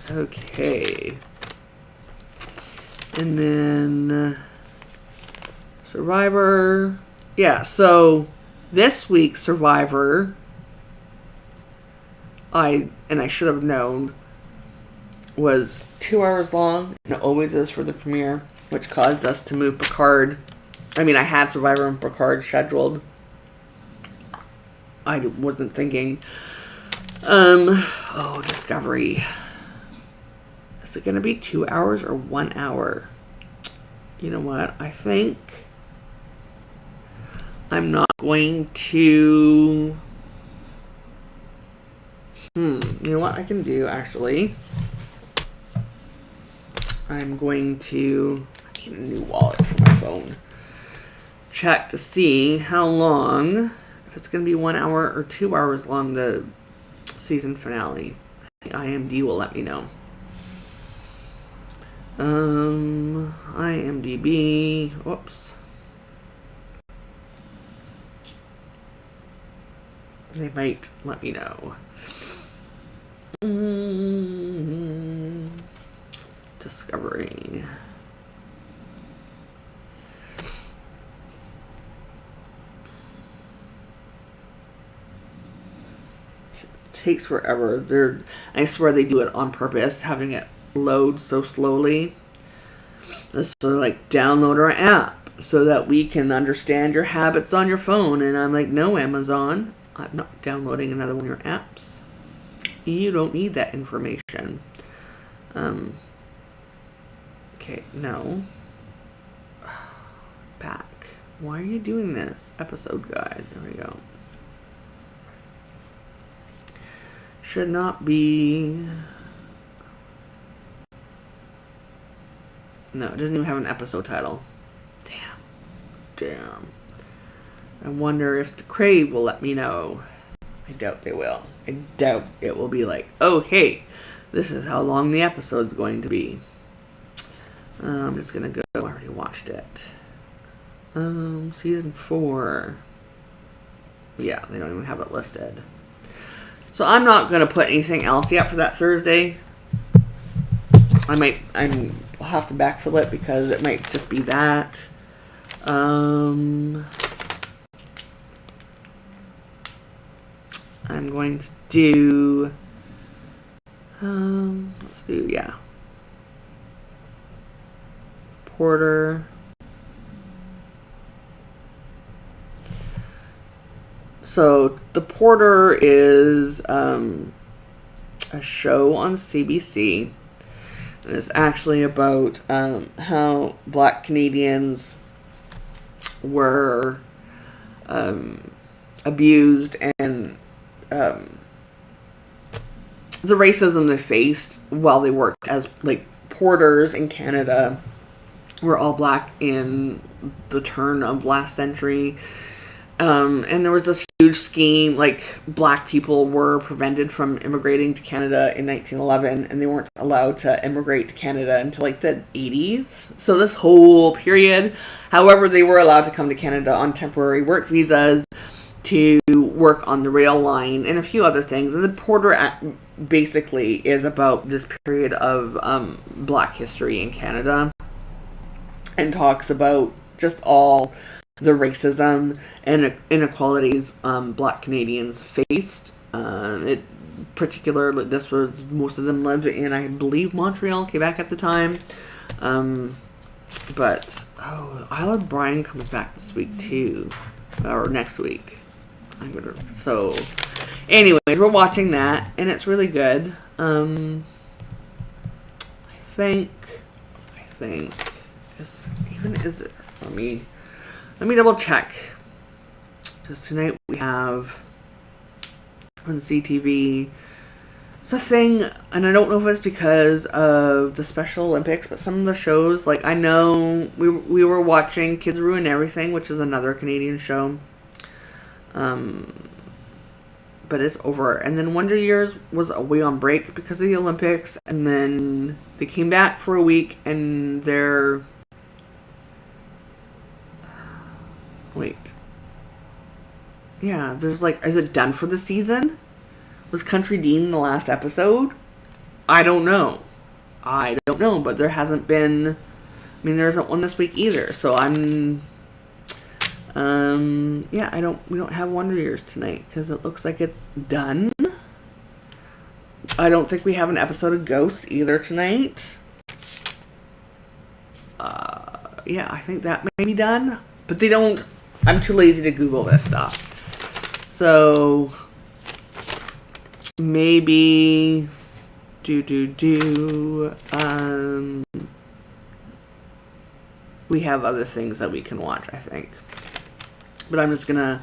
Speaker 1: Okay. And then Survivor. Yeah, so this week's Survivor, I should have known, was 2 hours long, and it always is for the premiere, which caused us to move Picard. I mean, I had Survivor and Picard scheduled. I wasn't thinking. Discovery. Is it going to be 2 hours or 1 hour? You know what? I think I'm not going to... You know what I can do, actually? I'm going to... I need a new wallet for my phone. Check to see how long, if it's going to be 1 hour or 2 hours long, the season finale. IMDb will let me know. IMDb. Whoops. They might let me know. Discovery. It takes forever. I swear they do it on purpose, having it load so slowly. It's sort of like download our app so that we can understand your habits on your phone. And I'm like, no, Amazon, I'm not downloading another one of your apps. You don't need that information. Okay, no. Back. Why are you doing this? Episode guide. There we go. Should not be... No, it doesn't even have an episode title. Damn. I wonder if the Crave will let me know. I doubt they will. I doubt it will be like, oh, hey, this is how long the episode's going to be. I'm just going to go. I already watched it. Season 4. Yeah, they don't even have it listed. So I'm not going to put anything else yet for that Thursday. I'll have to backfill it because it might just be that. I'm going to do, Porter. So, The Porter is a show on CBC. And it's actually about how Black Canadians were abused and the racism they faced while they worked as like porters in Canada. Were all black in the turn of last century. And there was this huge scheme. Like, black people were prevented from immigrating to Canada in 1911, and they weren't allowed to immigrate to Canada until like the 80s. So this whole period, however, they were allowed to come to Canada on temporary work visas to work on the rail line and a few other things. And the Porter Act basically is about this period of black history in Canada, and talks about just all the racism and inequalities black Canadians faced. It particularly, this was, most of them lived in, I believe, Montreal, Quebec at the time. But Isle of Bryan comes back this week too, or next week. So, anyways, we're watching that, and it's really good. I think, is it? Let me double check. Because tonight we have on CTV something, and I don't know if it's because of the Special Olympics, but some of the shows, like, I know we were watching Kids Ruin Everything, which is another Canadian show. But it's over. And then Wonder Years was away on break because of the Olympics, and then they came back for a week, and they're... Wait. Yeah, there's like... Is it done for the season? Was Country Dean in the last episode? I don't know, but there hasn't been... I mean, there isn't one this week either, so I'm... yeah, we don't have Wonder Years tonight because it looks like it's done. I don't think we have an episode of Ghosts either tonight. Yeah, I think that may be done, but they don't. I'm too lazy to Google this stuff. So maybe we have other things that we can watch, I think. But I'm just gonna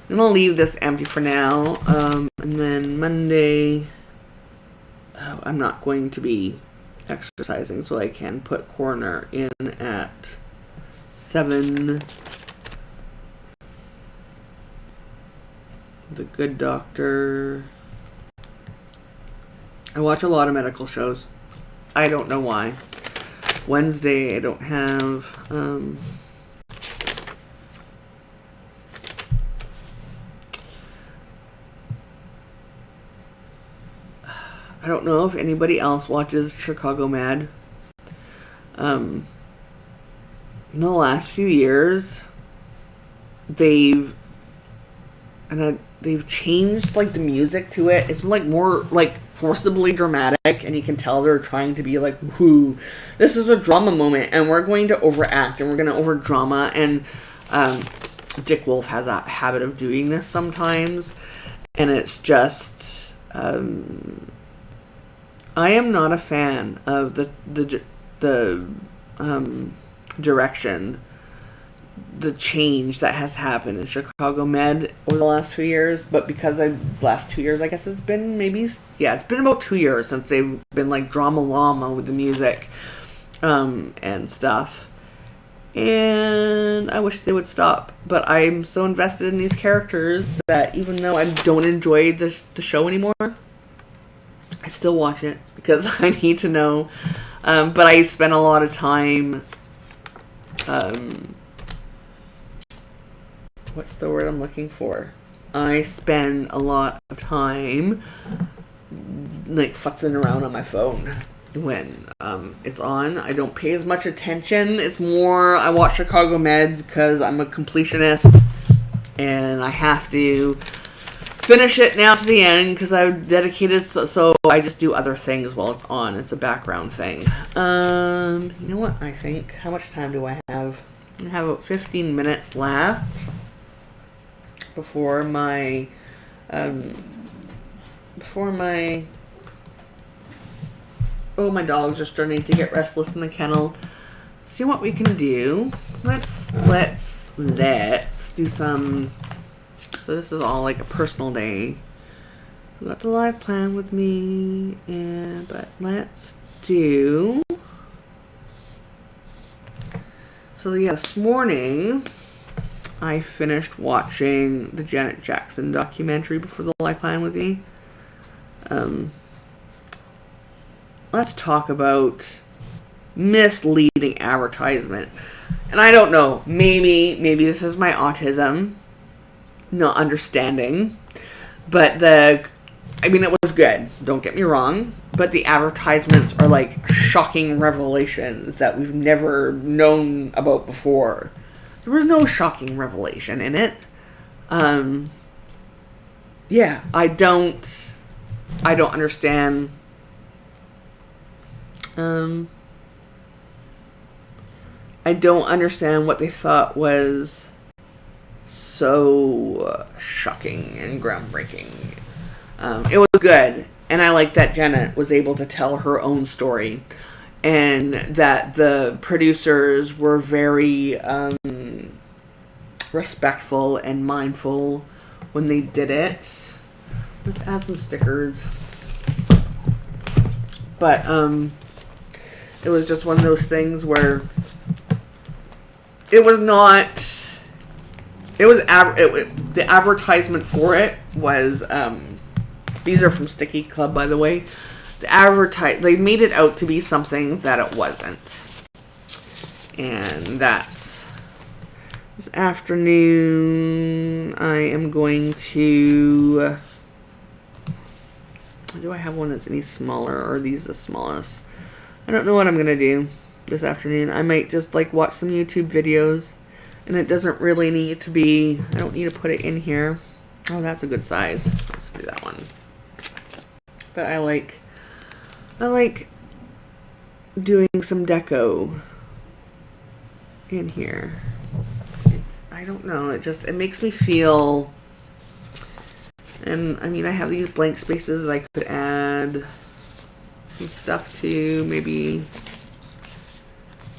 Speaker 1: leave this empty for now. And then Monday, I'm not going to be exercising, so I can put Coroner in at 7. The Good Doctor. I watch a lot of medical shows. I don't know why. Wednesday, I don't have... I don't know if anybody else watches Chicago Med. In the last few years, they've changed like the music to it. It's like more like forcibly dramatic, and you can tell they're trying to be like, "Whoo, this is a drama moment, and we're going to overact, and we're going to over drama." And Dick Wolf has a habit of doing this sometimes, and it's just. I am not a fan of the direction, the change that has happened in Chicago Med over the last few years. But because last 2 years, I guess it's been it's been about 2 years since they've been like drama llama with the music, and stuff. And I wish they would stop. But I'm so invested in these characters that even though I don't enjoy the show anymore, I still watch it because I need to know. But I spend a lot of time... what's the word I'm looking for? I spend a lot of time like futzing around on my phone when it's on. I don't pay as much attention. It's more I watch Chicago Med because I'm a completionist and I have to finish it now to the end because I've dedicated, so I just do other things while it's on. It's a background thing. You know what I think? How much time do I have? I have about 15 minutes left before my my dogs are starting to get restless in the kennel. See what we can do. Let's do some. So this is all like a personal day. We got the live plan with me, but let's do. So yeah, this morning, I finished watching the Janet Jackson documentary before the Life Plan with me. Let's talk about misleading advertisement. And I don't know, maybe this is my autism not understanding, but it was good, don't get me wrong, but the advertisements are like shocking revelations that we've never known about before. There was no shocking revelation in it. Yeah, I don't understand. I don't understand what they thought was so shocking and groundbreaking. It was good, and I like that Jenna was able to tell her own story, and that the producers were very respectful and mindful when they did it. Let's add some stickers. But it was just one of those things where it was not. The advertisement for it was. These are from Sticky Club, by the way. They made it out to be something that it wasn't, and that's this afternoon. I am going to. Do I have one that's any smaller, or are these the smallest? I don't know what I'm gonna do this afternoon. I might just watch some YouTube videos, and it doesn't really need to be. I don't need to put it in here. Oh, that's a good size. Let's do that one. But I like doing some deco in here. I don't know. It makes me feel. And I have these blank spaces that I could add some stuff to. Maybe.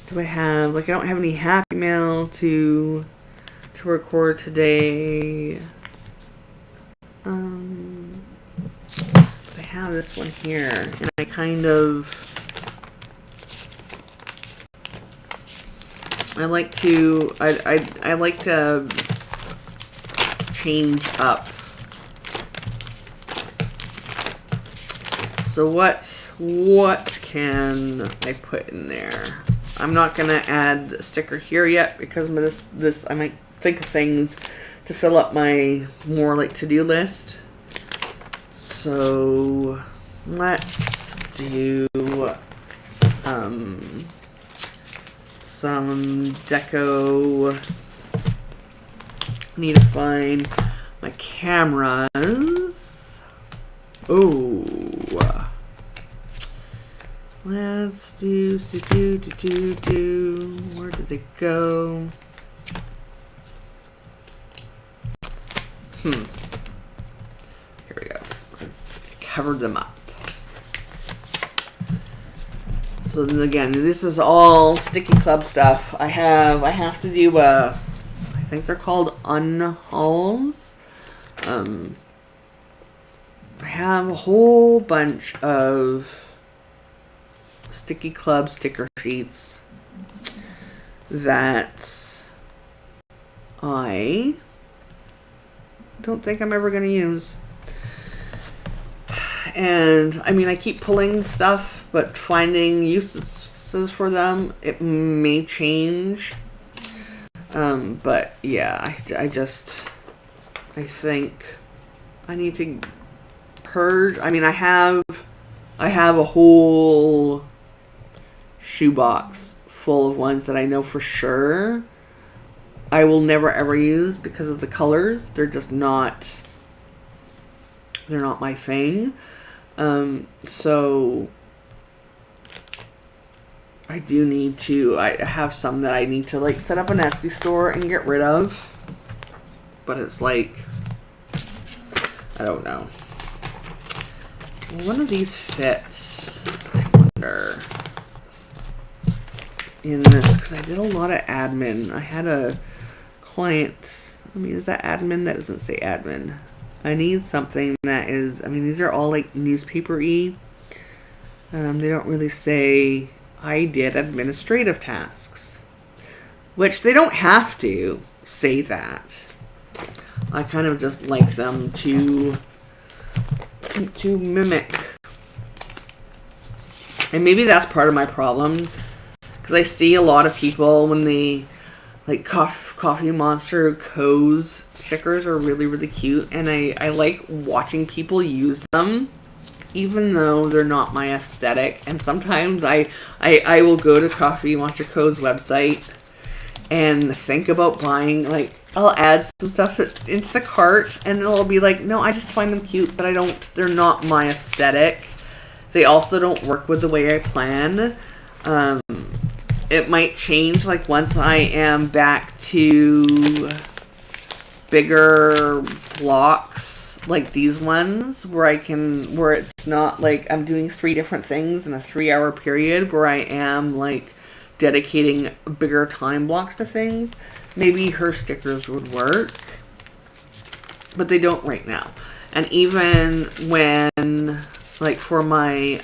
Speaker 1: Do I have I don't have any happy mail to record today. I have this one here, and I like to change up. So what can I put in there? I'm not gonna add the sticker here yet because this I might think of things to fill up my more to-do list. So let's do some deco. Need to find my cameras. Oh, let's do. Where did they go? Here we go. Covered them up. So then again, this is all Sticky Club stuff. I have to do I think they're called unhauls. I have a whole bunch of Sticky Club sticker sheets that I don't think I'm ever going to use. And I keep pulling stuff, but finding uses for them, it may change. But yeah, I think I need to purge. I have a whole shoebox full of ones that I know for sure I will never ever use because of the colors. They're just not. They're not my thing. So I do need to. I have some that I need to set up an Etsy store and get rid of. But it's I don't know. One of these fits. I wonder. In this, because I did a lot of admin. I had a client. Is that admin? That doesn't say admin. I need something that is. These are all newspaper-y. They don't really say I did administrative tasks, which they don't have to. say that. I kind of just like them to mimic. And maybe that's part of my problem, because I see a lot of people when they like Coffee Monster Co's stickers are really, really cute, and I like watching people use them, even though they're not my aesthetic. And sometimes I will go to Coffee Monster Co's website and think about buying, like, I'll add some stuff into the cart, and it'll be like, no, I just find them cute, but they're not my aesthetic. They also don't work with the way I plan. It might change, like, once I am back to bigger blocks, like these ones, where it's not like I'm doing 3 different things in a 3-hour period, where I am, like, dedicating bigger time blocks to things. Maybe her stickers would work, but they don't right now. And even when, like, for my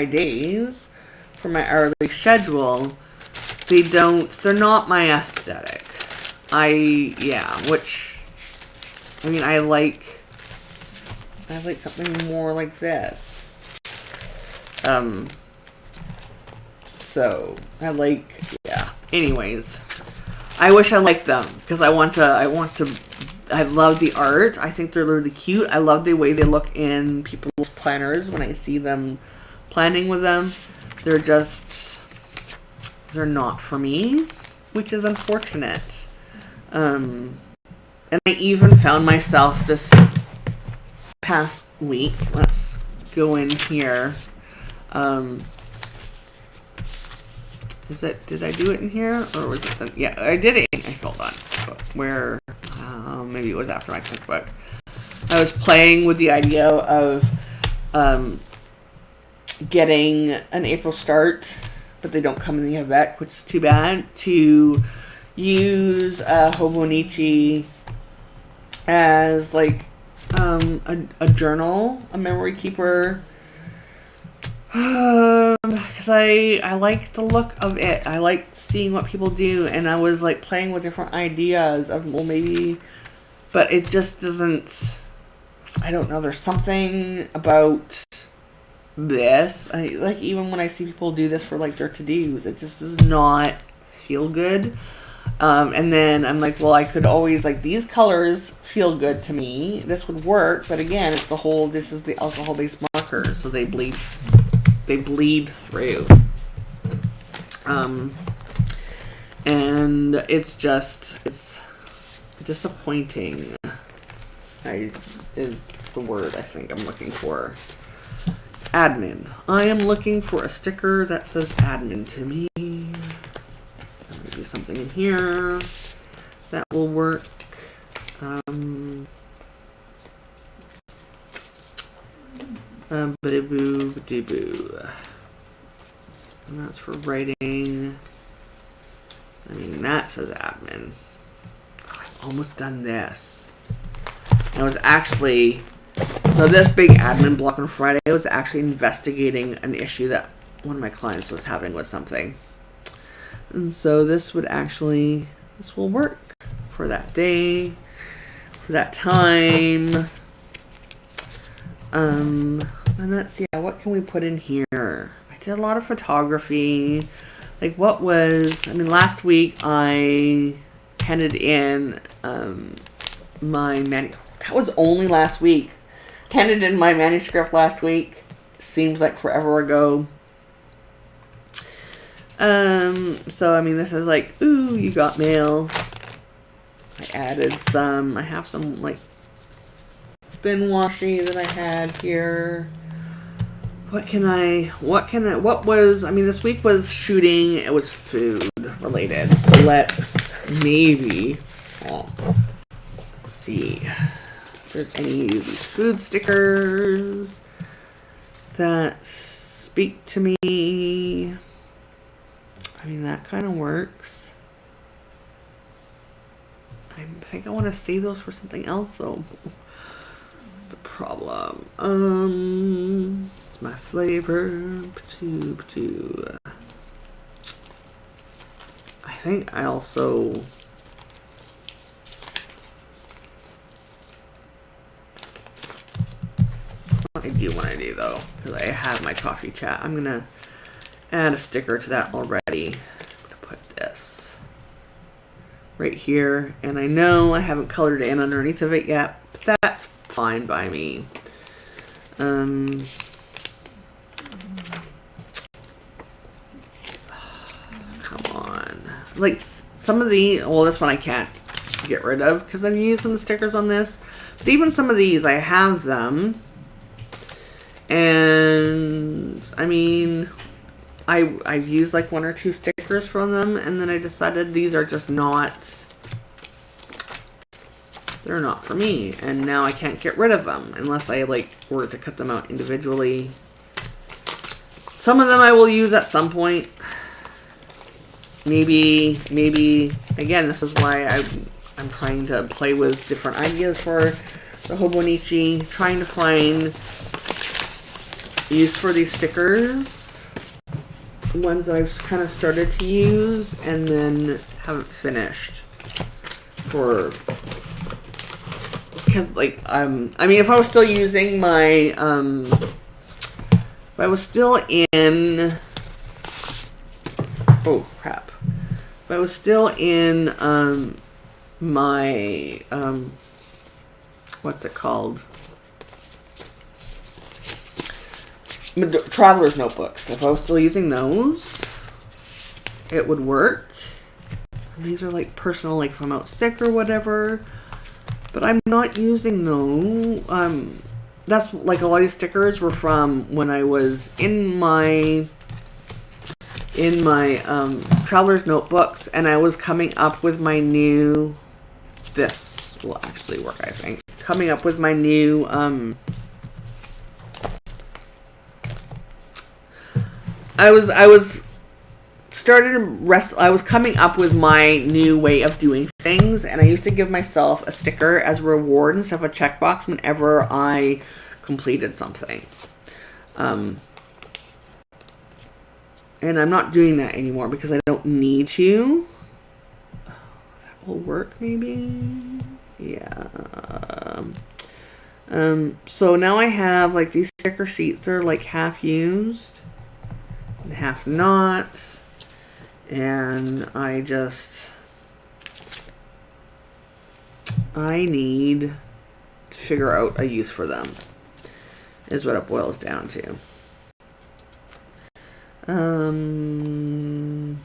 Speaker 1: days, for my hourly schedule, they're not my aesthetic. I like something more like this. So anyways, I wish I liked them, because I love the art. I think they're really cute. I love the way they look in people's planners when I see them planning with them. They're not for me, which is unfortunate. And I even found myself this past week, let's go in here. Did I do it in here? Or was it yeah, I did it in, hold on. Where, maybe it was after my cookbook. I was playing with the idea of getting an April start, but they don't come in the Avec, which is too bad, to use Hobonichi as, like, a journal, a memory keeper. Because I like the look of it. I like seeing what people do, and I was, like, playing with different ideas of, well, maybe, but it just doesn't, I don't know, there's something about this, even when I see people do this for, like, their to-dos, it just does not feel good. And then I'm like, well, I could always, like, these colors feel good to me, this would work, but again, this is the alcohol-based markers, so they bleed through. And it's disappointing, is the word I think I'm looking for. Admin. I am looking for a sticker that says admin to me. Maybe something in here that will work. Boo. And that's for writing. I mean, that says admin. Oh, I've almost done this. I was actually, so this big admin block on Friday, I was actually investigating an issue that one of my clients was having with something. And so this will work for that day, for that time. And that's, what can we put in here? I did a lot of photography. Like, last week I handed in that was only last week. Handed in my manuscript last week. Seems like forever ago. So, this is like, ooh, you got mail. I have some, like, thin washi that I had here. This week was shooting, it was food related. So let's see if there's any of these food stickers that speak to me. That kind of works. I think I want to save those for something else, though. That's the problem. It's my flavor. I think I also... I do want to do though, because I have my coffee chat. I'm gonna add a sticker to that already. I'm gonna put this right here, and I know I haven't colored in underneath of it yet, but that's fine by me. Come on, like some of the, well, this one I can't get rid of because I'm using the stickers on this, but even some of these I have them. And I mean, I've used like 1 or 2 stickers from them, and then I decided these are just not, they're not for me, and now I can't get rid of them unless I like were to cut them out individually. Some of them I will use at some point. Maybe again, this is why I'm trying to play with different ideas for the Hobonichi, trying to find use for these stickers, ones that I've kind of started to use and then haven't finished for, because like I mean, if I was still using my if I was still in, oh crap, if I was still in my what's it called, traveler's notebooks. If I was still using those, it would work. These are like personal, like if I'm out sick or whatever. But I'm not using those. That's like a lot of these stickers were from when I was in my traveler's notebooks, and I was coming up with my new. This will actually work, I think. Coming up with my new I was coming up with my new way of doing things, and I used to give myself a sticker as a reward instead of a checkbox whenever I completed something. And I'm not doing that anymore because I don't need to. Oh, that will work maybe? Yeah. So now I have like these sticker sheets. They're like half used and half not, and I need to figure out a use for them, is what it boils down to. Do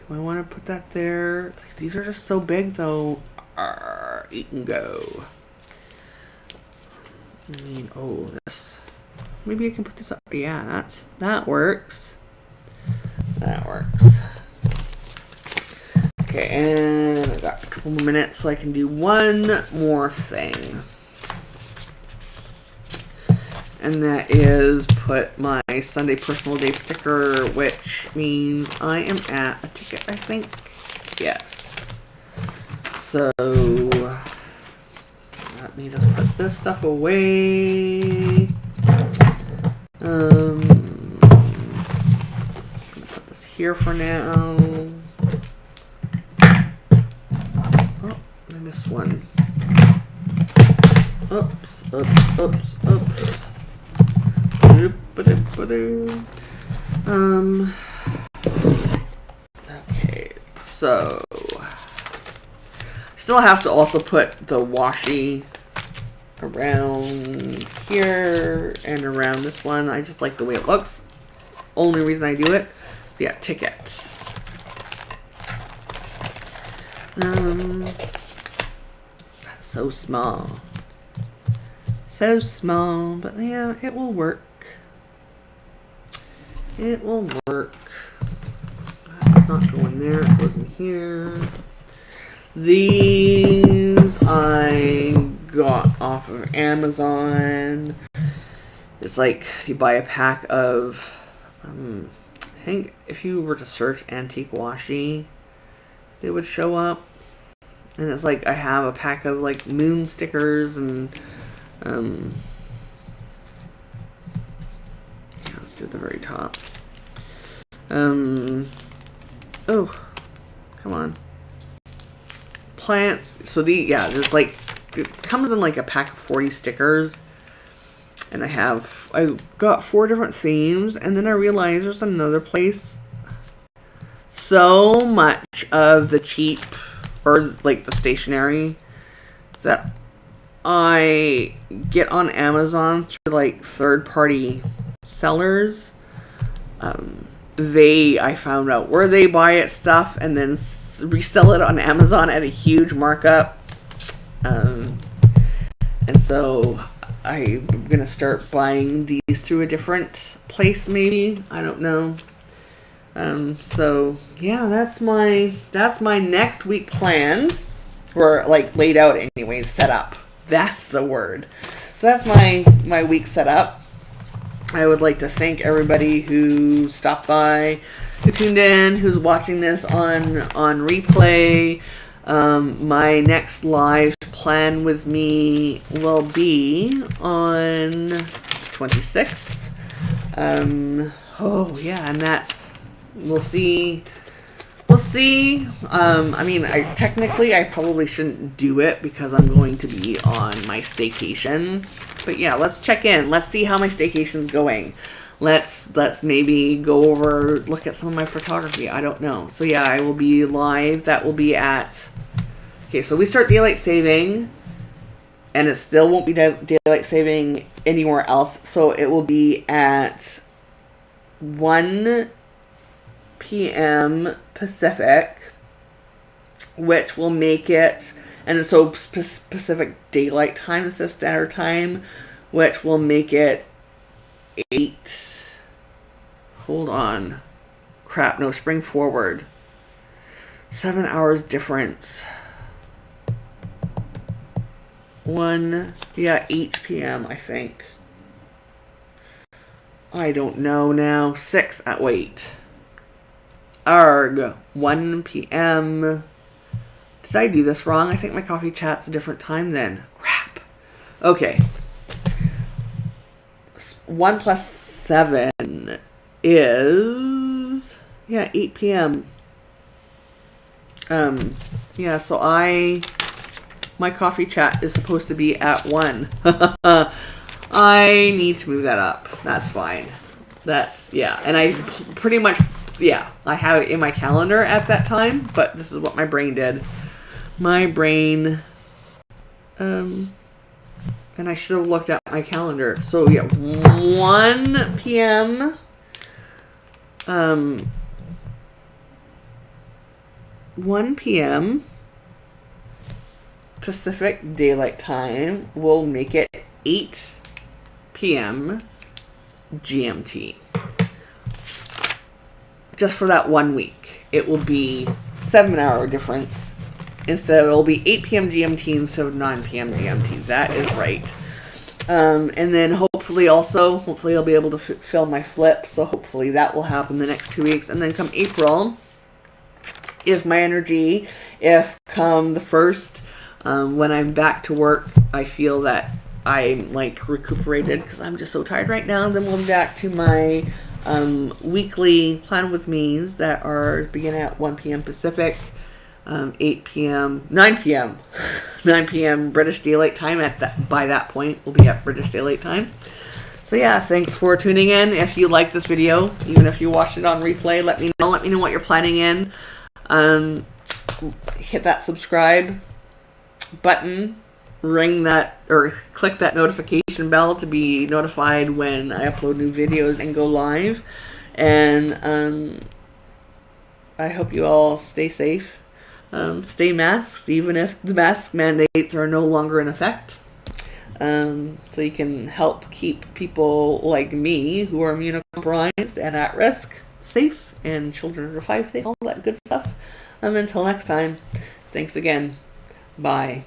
Speaker 1: I want to put that there? Like, these are just so big though. Eat and go. I mean, oh, this. Maybe I can put this up. Yeah, that works. That works. Okay, and I've got a couple more minutes so I can do one more thing. And that is put my Sunday personal day sticker, which means I am at a ticket, I think. Yes. So let me just put this stuff away. I'm gonna put this here for now. Oh, I missed one. Oops. Okay, so still have to also put the washi around here and around this one. I just like the way it looks. Only reason I do it. So yeah, ticket. That's so small. So small, but yeah, it will work. It will work. It's not going there, it goes in here. These I got off of Amazon. It's like you buy a pack of, I think if you were to search antique washi, they would show up. And it's like I have a pack of like moon stickers and let's do the very top. Oh, come on. Plants. So there's like, it comes in like a pack of 40 stickers. And I got 4 different themes. And then I realized there's another place. So much of the cheap, or like the stationery, that I get on Amazon through like third-party sellers. I found out where they buy it stuff and then resell it on Amazon at a huge markup. And so I'm gonna start buying these through a different place, maybe. I don't know. So yeah, that's my next week plan. Or like laid out anyways, set up. That's the word. So that's my week set up. I would like to thank everybody who stopped by, who tuned in, who's watching this on replay. My next live plan with me will be on 26th. Oh yeah, and that's, we'll see. I mean, I probably shouldn't do it because I'm going to be on my staycation. But yeah, let's check in. Let's see how my staycation's going. Let's maybe go over, look at some of my photography. I don't know. So yeah, I will be live. That will be at... Okay, so we start daylight saving, and it still won't be daylight saving anywhere else. So it will be at 1 p.m. Pacific, which will make it, and so Pacific Daylight Time instead of Standard Time, which will make it 8. Hold on. Crap, no, spring forward. 7 hours difference. 8 p.m. I think. I don't know now. 6 at wait. Arg, 1 p.m. Did I do this wrong? I think my coffee chat's a different time then. Crap. Okay. 1 plus 7 is... 8 p.m. So my coffee chat is supposed to be at 1. I need to move that up. That's fine. And I pretty much... I have it in my calendar at that time, but this is what my brain did. My brain, and I should have looked at my calendar. So 1 p.m. 1 p.m. Pacific Daylight Time will make it 8 p.m. GMT. Just for that 1 week. It will be 7-hour difference. Instead, it will be 8 p.m. GMT instead of 9 p.m. GMT. That is right. And then hopefully I'll be able to film my flip. So hopefully that will happen the next 2 weeks. And then come April, if come the 1st, when I'm back to work, I feel that I'm like recuperated because I'm just so tired right now. And then we'll be back to my weekly plan with me's that are beginning at 1 p.m. Pacific, 9 p.m. British Daylight Time. By that point, we'll be at British Daylight Time. So yeah, thanks for tuning in. If you like this video, even if you watched it on replay, let me know. Let me know what you're planning in. Hit that subscribe button. Ring that or click that notification bell to be notified when I upload new videos and go live. And I hope you all stay safe. Stay masked, even if the mask mandates are no longer in effect. So you can help keep people like me who are immunocompromised and at risk safe, and children under 5 safe, all that good stuff. Until next time, thanks again. Bye.